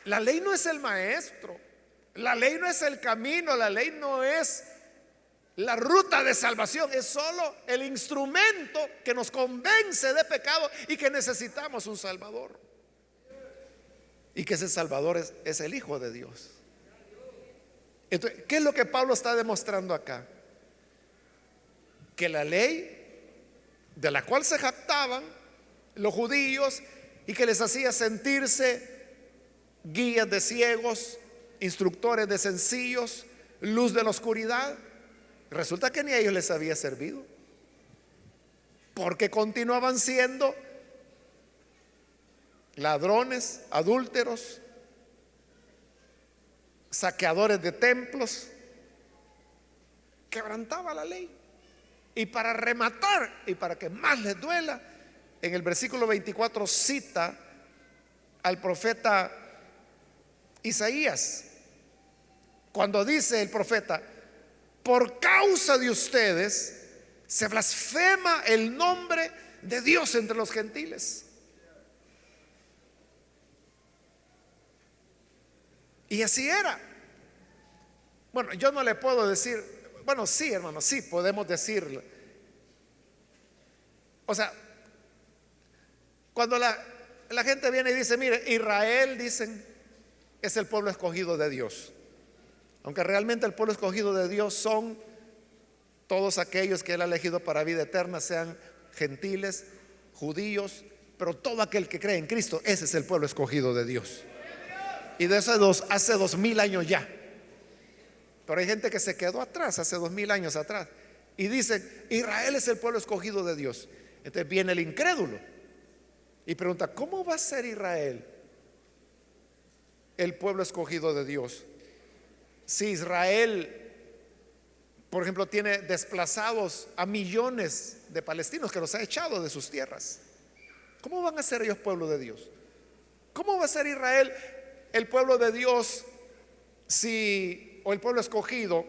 La ley no es el maestro, la ley no es el camino, la ley no es la ruta de salvación, es solo el instrumento que nos convence de pecado y que necesitamos un Salvador. Y que ese Salvador es el Hijo de Dios. Entonces, ¿qué es lo que Pablo está demostrando acá? Que la ley de la cual se jactaban los judíos y que les hacía sentirse guías de ciegos, instructores de sencillos, luz de la oscuridad, resulta que ni a ellos les había servido, porque continuaban siendo ladrones, adúlteros, saqueadores de templos, quebrantaba la ley. Y para rematar y para que más les duela, en el versículo 24 cita al profeta Isaías, cuando dice el profeta: por causa de ustedes se blasfema el nombre de Dios entre los gentiles. Y así era. Bueno, yo no le puedo decir, bueno, sí, hermano, sí podemos decirlo. O sea, cuando la gente viene y dice, mire, Israel, dicen, es el pueblo escogido de Dios. Aunque realmente el pueblo escogido de Dios son todos aquellos que Él ha elegido para vida eterna, sean gentiles, judíos, pero todo aquel que cree en Cristo, ese es el pueblo escogido de Dios. Y de esos hace 2000 años ya. Pero hay gente que se quedó atrás, hace 2000 años atrás, y dicen, Israel es el pueblo escogido de Dios. Entonces viene el incrédulo y pregunta, ¿cómo va a ser Israel el pueblo escogido de Dios? Si Israel, por ejemplo, tiene desplazados a millones de palestinos que los ha echado de sus tierras, ¿cómo van a ser ellos pueblo de Dios? ¿Cómo va a ser Israel el pueblo de Dios o el pueblo escogido,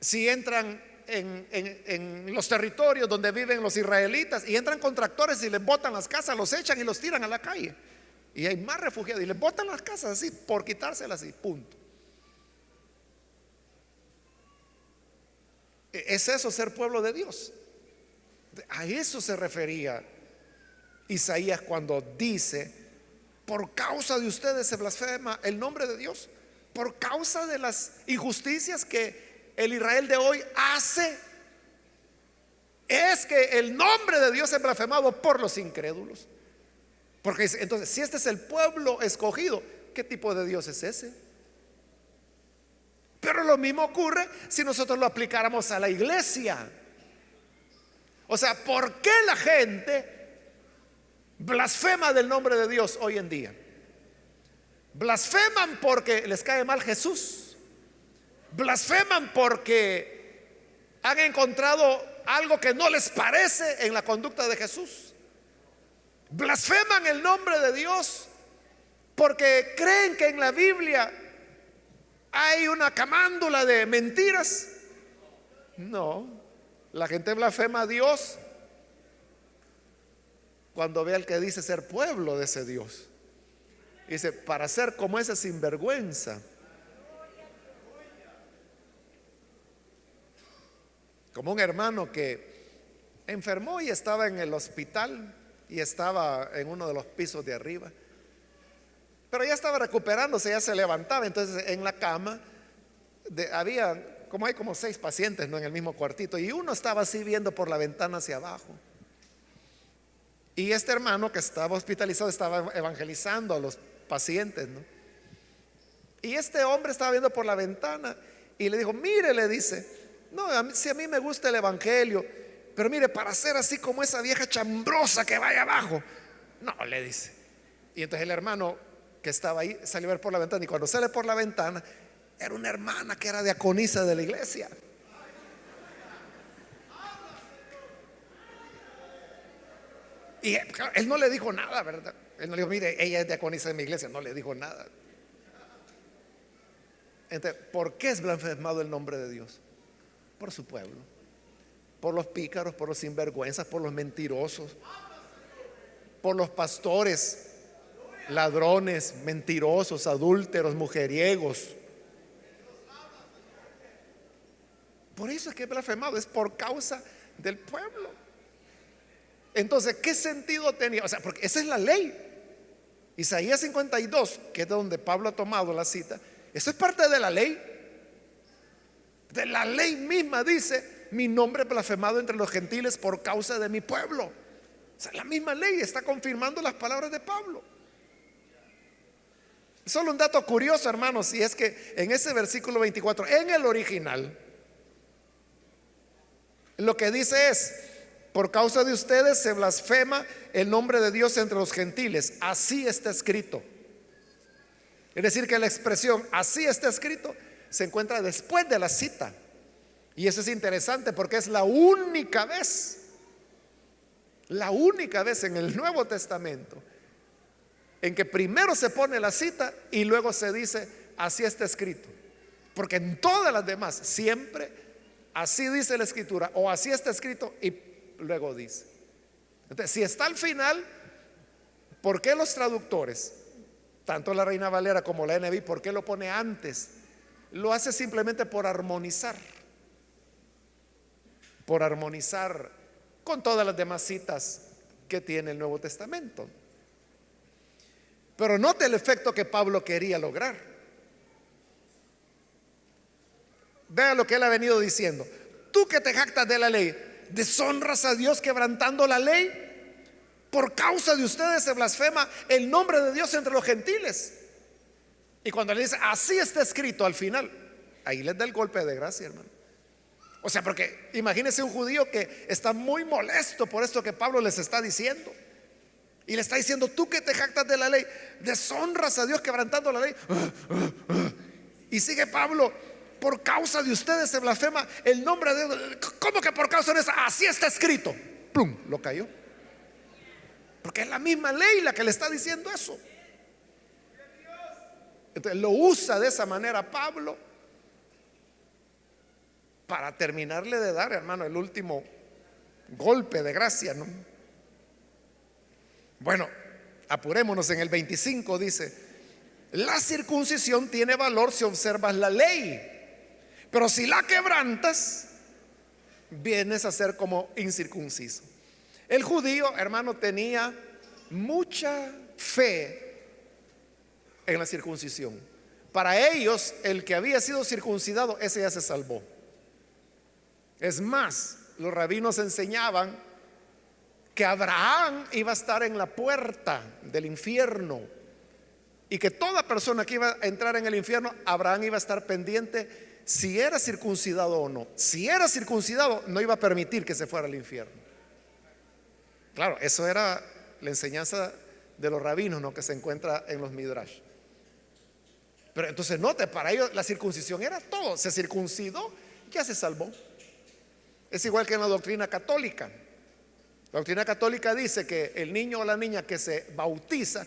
si entran en los territorios donde viven los israelitas y entran con tractores y les botan las casas, los echan y los tiran a la calle? Y hay más refugiados y les botan las casas así por quitárselas y punto. ¿Es eso ser pueblo de Dios? A eso se refería Isaías cuando dice, por causa de ustedes se blasfema el nombre de Dios, por causa de las injusticias que el Israel de hoy hace, es que el nombre de Dios es blasfemado por los incrédulos. Porque entonces, si este es el pueblo escogido, ¿qué tipo de Dios es ese? Pero lo mismo ocurre si nosotros lo aplicáramos a la iglesia. O sea, ¿por qué la gente blasfema del nombre de Dios hoy en día? Blasfeman porque les cae mal Jesús. Blasfeman porque han encontrado algo que no les parece en la conducta de Jesús. Blasfeman el nombre de Dios porque creen que en la Biblia hay una camándula de mentiras. No, la gente blasfema a Dios cuando ve al que dice ser pueblo de ese Dios. Dice, para ser como ese sinvergüenza. Como un hermano que enfermó y estaba en el hospital y estaba en uno de los pisos de arriba, pero ya estaba recuperándose, ya se levantaba. Entonces en la cama hay como 6 pacientes, ¿no?, en el mismo cuartito, y uno estaba así viendo por la ventana hacia abajo. Y este hermano que estaba hospitalizado estaba evangelizando a los pacientes, ¿no? Y este hombre estaba viendo por la ventana y le dijo, mire, le dice, no, si a mí me gusta el evangelio, pero mire, para ser así como esa vieja chambrosa que vaya abajo, no, le dice. Y entonces el hermano que estaba ahí salió a ver por la ventana, y cuando sale por la ventana era una hermana que era diaconisa de la iglesia. Y él no le dijo nada, ¿verdad? Él no le dijo, mire, ella es diaconisa de mi iglesia. No le dijo nada. Entonces, ¿por qué es blasfemado el nombre de Dios? Por su pueblo, por los pícaros, por los sinvergüenzas, por los mentirosos, por los pastores ladrones, mentirosos, adúlteros, mujeriegos. Por eso es que es blasfemado, es por causa del pueblo. Entonces, ¿qué sentido tenía? O sea, porque esa es la ley. Isaías 52, que es de donde Pablo ha tomado la cita, eso es parte de la ley. De la ley misma dice: mi nombre es blasfemado entre los gentiles por causa de mi pueblo. O sea, la misma ley está confirmando las palabras de Pablo. Solo un dato curioso, hermanos, y es que en ese versículo 24, en el original, lo que dice es: por causa de ustedes se blasfema el nombre de Dios entre los gentiles. Así está escrito. Es decir, que la expresión "así está escrito" se encuentra después de la cita. Y eso es interesante porque es la única vez en el Nuevo Testamento en que primero se pone la cita y luego se dice "así está escrito". Porque en todas las demás siempre "así dice la escritura" o "así está escrito" y luego dice. Entonces, si está al final, ¿por qué los traductores, tanto la Reina Valera como la NBI, por qué lo pone antes? Lo hace simplemente por armonizar con todas las demás citas que tiene el Nuevo Testamento. Pero note el efecto que Pablo quería lograr. Vea lo que él ha venido diciendo: tú que te jactas de la ley, deshonras a Dios quebrantando la ley. Por causa de ustedes se blasfema el nombre de Dios entre los gentiles. Y cuando le dice "así está escrito" al final, ahí les da el golpe de gracia, hermano. O sea, porque imagínense un judío que está muy molesto por esto que Pablo les está diciendo. Y le está diciendo: tú que te jactas de la ley, deshonras a Dios quebrantando la ley. Y sigue Pablo: por causa de ustedes se blasfema el nombre de Dios. ¿Cómo que por causa de eso? Así está escrito. ¡Plum! Lo cayó. Porque es la misma ley la que le está diciendo eso. Entonces lo usa de esa manera Pablo para terminarle de dar, hermano, el último golpe de gracia, ¿no? Bueno, apurémonos. En el 25 dice: la circuncisión tiene valor si observas la ley, pero si la quebrantas, vienes a ser como incircunciso. El judío, hermano, tenía mucha fe en la circuncisión. Para ellos, el que había sido circuncidado, ese ya se salvó. Es más, los rabinos enseñaban que Abraham iba a estar en la puerta del infierno y que toda persona que iba a entrar en el infierno, Abraham iba a estar pendiente si era circuncidado o no. Si era circuncidado, no iba a permitir que se fuera al infierno. Claro, eso era la enseñanza de los rabinos, ¿no?, que se encuentra en los Midrash. Pero entonces note, para ellos la circuncisión era todo. Se circuncidó, ya se salvó. Es igual que en la doctrina católica. La doctrina católica dice que el niño o la niña que se bautiza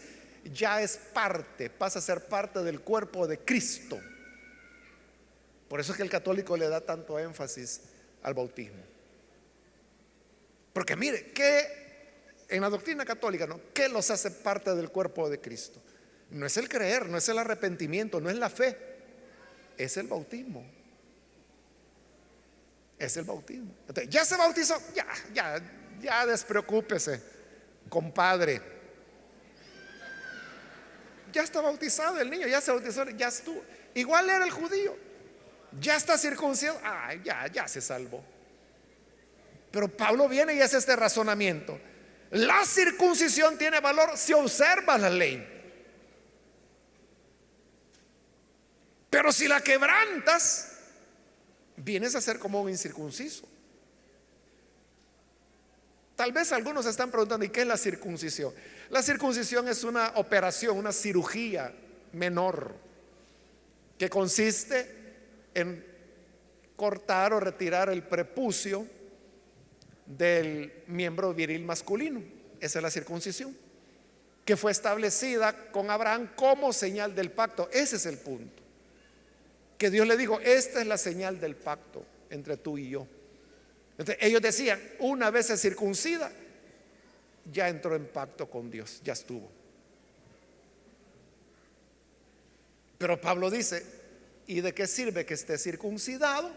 ya es parte, pasa a ser parte del cuerpo de Cristo. Por eso es que el católico le da tanto énfasis al bautismo. Porque mire, que en la doctrina católica, ¿no?, ¿qué los hace parte del cuerpo de Cristo? No es el creer, no es el arrepentimiento, no es la fe, es el bautismo. Es el bautismo. Entonces, ya se bautizó, ya despreocúpese, compadre. Ya está bautizado el niño, ya se bautizó, ya estuvo. Igual era el judío, ya está circuncidado, ya se salvó. Pero Pablo viene y hace este razonamiento: la circuncisión tiene valor si observa la ley, pero si la quebrantas, vienes a ser como un incircunciso. Tal vez algunos están preguntando: ¿y qué es la circuncisión? La circuncisión es una operación, una cirugía menor que consiste en cortar o retirar el prepucio del miembro viril masculino. Esa es la circuncisión, que fue establecida con Abraham como señal del pacto. Ese es el punto, que Dios le dijo: esta es la señal del pacto entre tú y yo. Entonces, ellos decían: una vez se circuncida, ya entró en pacto con Dios, ya estuvo. Pero Pablo dice, ¿y de qué sirve que estés circuncidado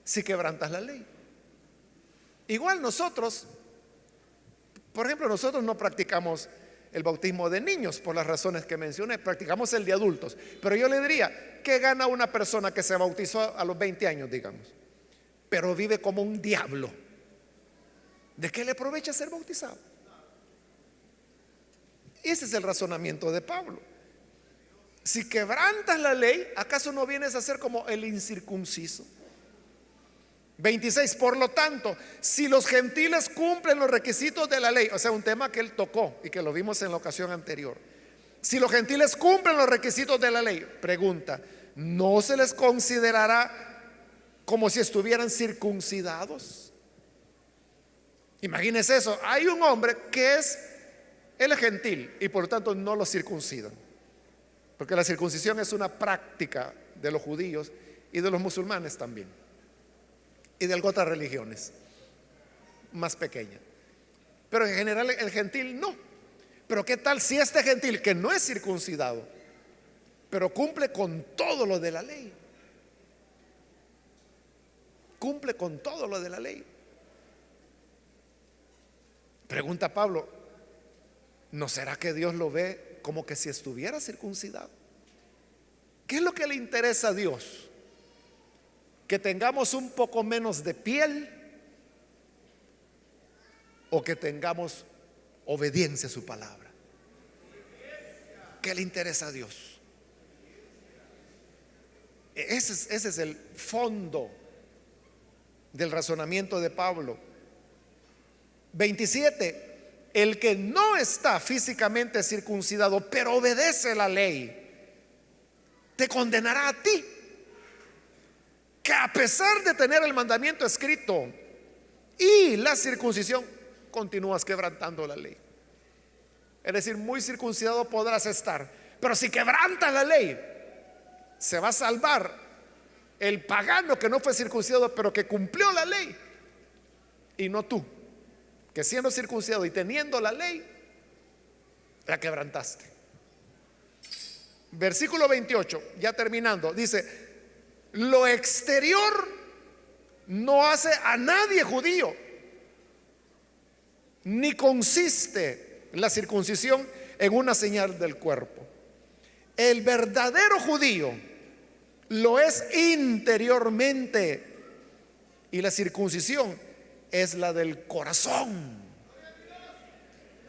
si quebrantas la ley? Igual nosotros, por ejemplo, nosotros no practicamos el bautismo de niños por las razones que mencioné, practicamos el de adultos. Pero yo le diría, ¿qué gana una persona que se bautizó a los 20 años, digamos, pero vive como un diablo? ¿De qué le aprovecha ser bautizado? Ese es el razonamiento de Pablo. Si quebrantas la ley, ¿acaso no vienes a ser como el incircunciso? 26, por lo tanto, si los gentiles cumplen los requisitos de la ley, o sea, un tema que él tocó y que lo vimos en la ocasión anterior. Si los gentiles cumplen los requisitos de la ley, pregunta, ¿no se les considerará como si estuvieran circuncidados? Imagínese eso, hay un hombre que él es gentil y por lo tanto no lo circuncidan, porque la circuncisión es una práctica de los judíos y de los musulmanes también, y de otras religiones más pequeñas. Pero en general el gentil no. Pero ¿qué tal si este gentil que no es circuncidado, pero cumple con todo lo de la ley? Cumple con todo lo de la ley. Pregunta Pablo, ¿no será que Dios lo ve como que si estuviera circuncidado? ¿Qué es lo que le interesa a Dios? ¿Que tengamos un poco menos de piel o que tengamos obediencia a su palabra? ¿Qué le interesa a Dios? Ese es el fondo del razonamiento de Pablo. 27, el que no está físicamente circuncidado pero obedece la ley, te condenará a ti, que a pesar de tener el mandamiento escrito y la circuncisión, continúas quebrantando la ley. Es decir, muy circuncidado podrás estar, pero si quebrantas la ley, se va a salvar el pagano que no fue circuncidado pero que cumplió la ley, y no tú, que siendo circuncidado y teniendo la ley, la quebrantaste. Versículo 28, ya terminando, dice, lo exterior no hace a nadie judío, ni consiste la circuncisión en una señal del cuerpo. El verdadero judío lo es interiormente, y la circuncisión es la del corazón,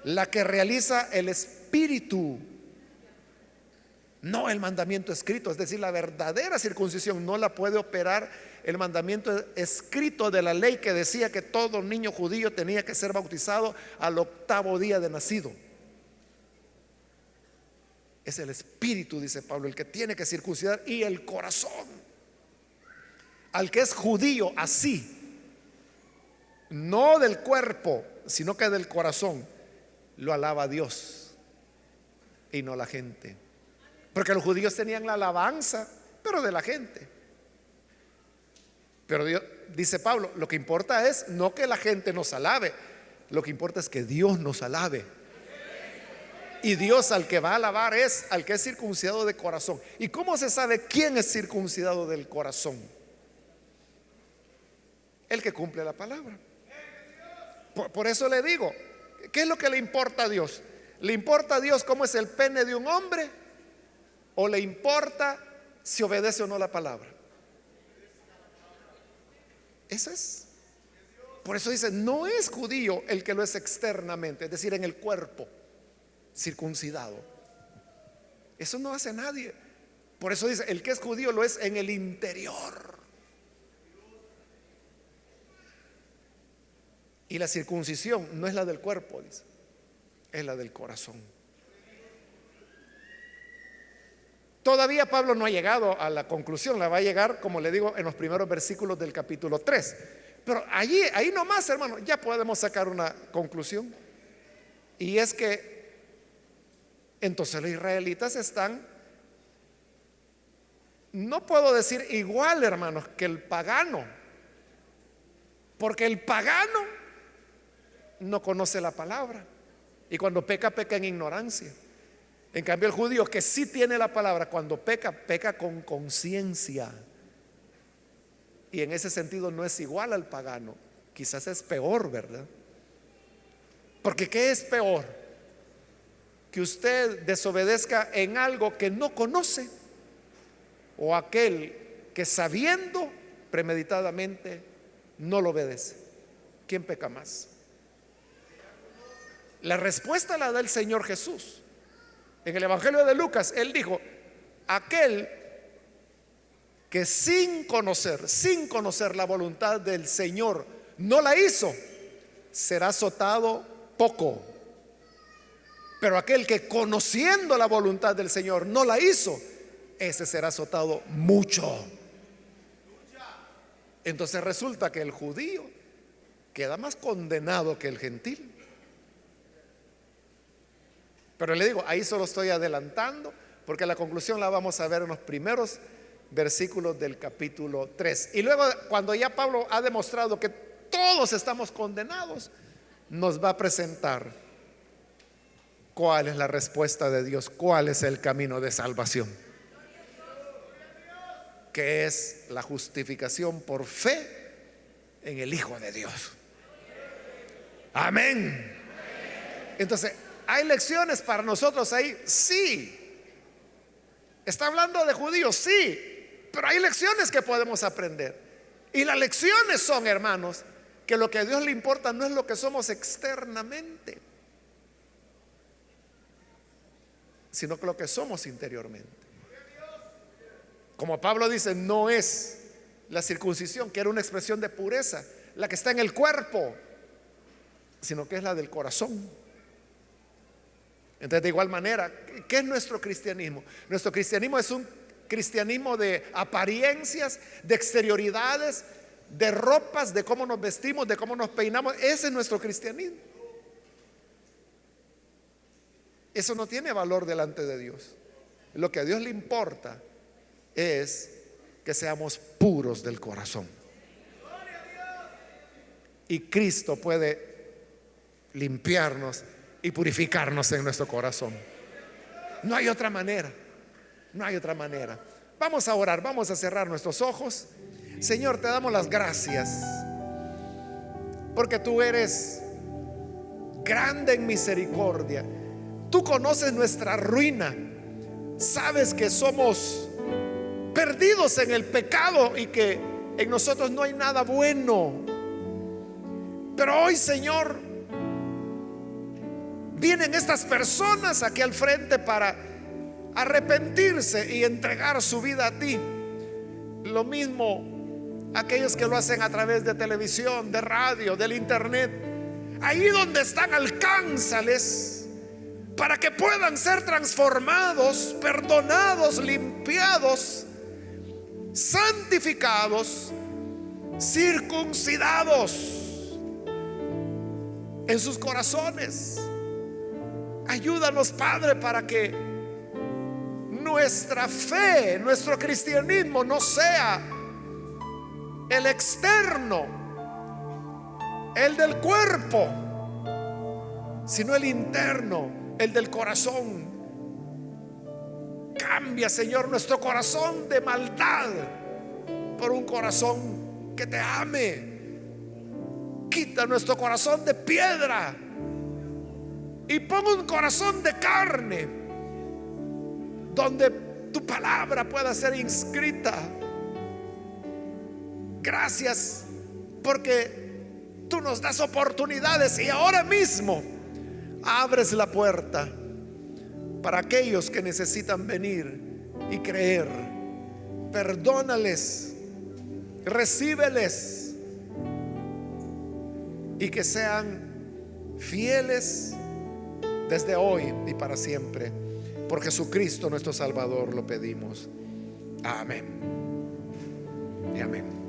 la que realiza el espíritu, no el mandamiento escrito. Es decir, la verdadera circuncisión no la puede operar el mandamiento escrito de la ley que decía que todo niño judío tenía que ser bautizado al 8º día de nacido. Es el espíritu, dice Pablo, el que tiene que circuncidar, y el corazón. Al que es judío así, no del cuerpo, sino que del corazón, lo alaba a Dios y no la gente. Porque los judíos tenían la alabanza, pero de la gente. Pero Dios, dice Pablo, lo que importa es no que la gente nos alabe, lo que importa es que Dios nos alabe. Y Dios al que va a alabar es al que es circuncidado de corazón. ¿Y cómo se sabe quién es circuncidado del corazón? El que cumple la palabra. Por eso le digo, ¿qué es lo que le importa a Dios? ¿Le importa a Dios cómo es el pene de un hombre? ¿O le importa si obedece o no la palabra? Eso es. Por eso dice, no es judío el que lo es externamente, es decir, en el cuerpo, circuncidado. Eso no hace nadie. Por eso dice, el que es judío lo es en el interior. Y la circuncisión no es la del cuerpo, dice, es la del corazón. Todavía Pablo no ha llegado a la conclusión, la va a llegar, como le digo, en los primeros versículos del capítulo 3. Pero ahí nomás, hermano, ya podemos sacar una conclusión. Y es que entonces los israelitas están, no puedo decir igual, hermanos, que el pagano, porque el pagano no conoce la palabra, y cuando peca, peca en ignorancia. En cambio, el judío que sí tiene la palabra, cuando peca, peca con conciencia. Y en ese sentido no es igual al pagano. Quizás es peor, ¿verdad? Porque ¿qué es peor? Que usted desobedezca en algo que no conoce, o aquel que sabiendo premeditadamente no lo obedece. ¿Quién peca más? La respuesta la da el Señor Jesús. En el Evangelio de Lucas, Él dijo: aquel que sin conocer la voluntad del Señor no la hizo, será azotado poco. Pero aquel que conociendo la voluntad del Señor no la hizo, ese será azotado mucho. Entonces resulta que el judío queda más condenado que el gentil. Pero le digo, ahí solo estoy adelantando, porque la conclusión la vamos a ver en los primeros versículos del capítulo 3. Y luego, cuando ya Pablo ha demostrado que todos estamos condenados, nos va a presentar cuál es la respuesta de Dios, cuál es el camino de salvación, que es la justificación por fe en el Hijo de Dios. Amén. Entonces, ¿hay lecciones para nosotros ahí? Sí. ¿Está hablando de judíos? Sí. Pero hay lecciones que podemos aprender. Y las lecciones son, hermanos, que lo que a Dios le importa no es lo que somos externamente, sino que lo que somos interiormente. Como Pablo dice, no es la circuncisión, que era una expresión de pureza, la que está en el cuerpo, sino que es la del corazón. Entonces, de igual manera, ¿qué es nuestro cristianismo? Nuestro cristianismo es un cristianismo de apariencias, de exterioridades, de ropas, de cómo nos vestimos, de cómo nos peinamos. Ese es nuestro cristianismo. Eso no tiene valor delante de Dios. Lo que a Dios le importa es que seamos puros del corazón. Y Cristo puede limpiarnos y purificarnos en nuestro corazón. No hay otra manera. No hay otra manera. Vamos a orar, vamos a cerrar nuestros ojos. Señor, te damos las gracias porque tú eres grande en misericordia. Tú conoces nuestra ruina. Sabes que somos perdidos en el pecado y que en nosotros no hay nada bueno. Pero hoy, Señor, vienen estas personas aquí al frente para arrepentirse y entregar su vida a ti. Lo mismo aquellos que lo hacen a través de televisión, de radio, del internet. Ahí donde están, alcánzales para que puedan ser transformados, perdonados, limpiados, santificados, circuncidados en sus corazones. Ayúdanos, Padre, para que nuestra fe, nuestro cristianismo no sea el externo, el del cuerpo, sino el interno, el del corazón. Cambia, Señor, nuestro corazón de maldad por un corazón que te ame. Quita nuestro corazón de piedra y pon un corazón de carne, donde tu palabra pueda ser inscrita. Gracias porque tú nos das oportunidades y ahora mismo abres la puerta para aquellos que necesitan venir y creer. Perdónales, recíbeles y que sean fieles desde hoy y para siempre. Por Jesucristo nuestro Salvador lo pedimos. Amén y amén.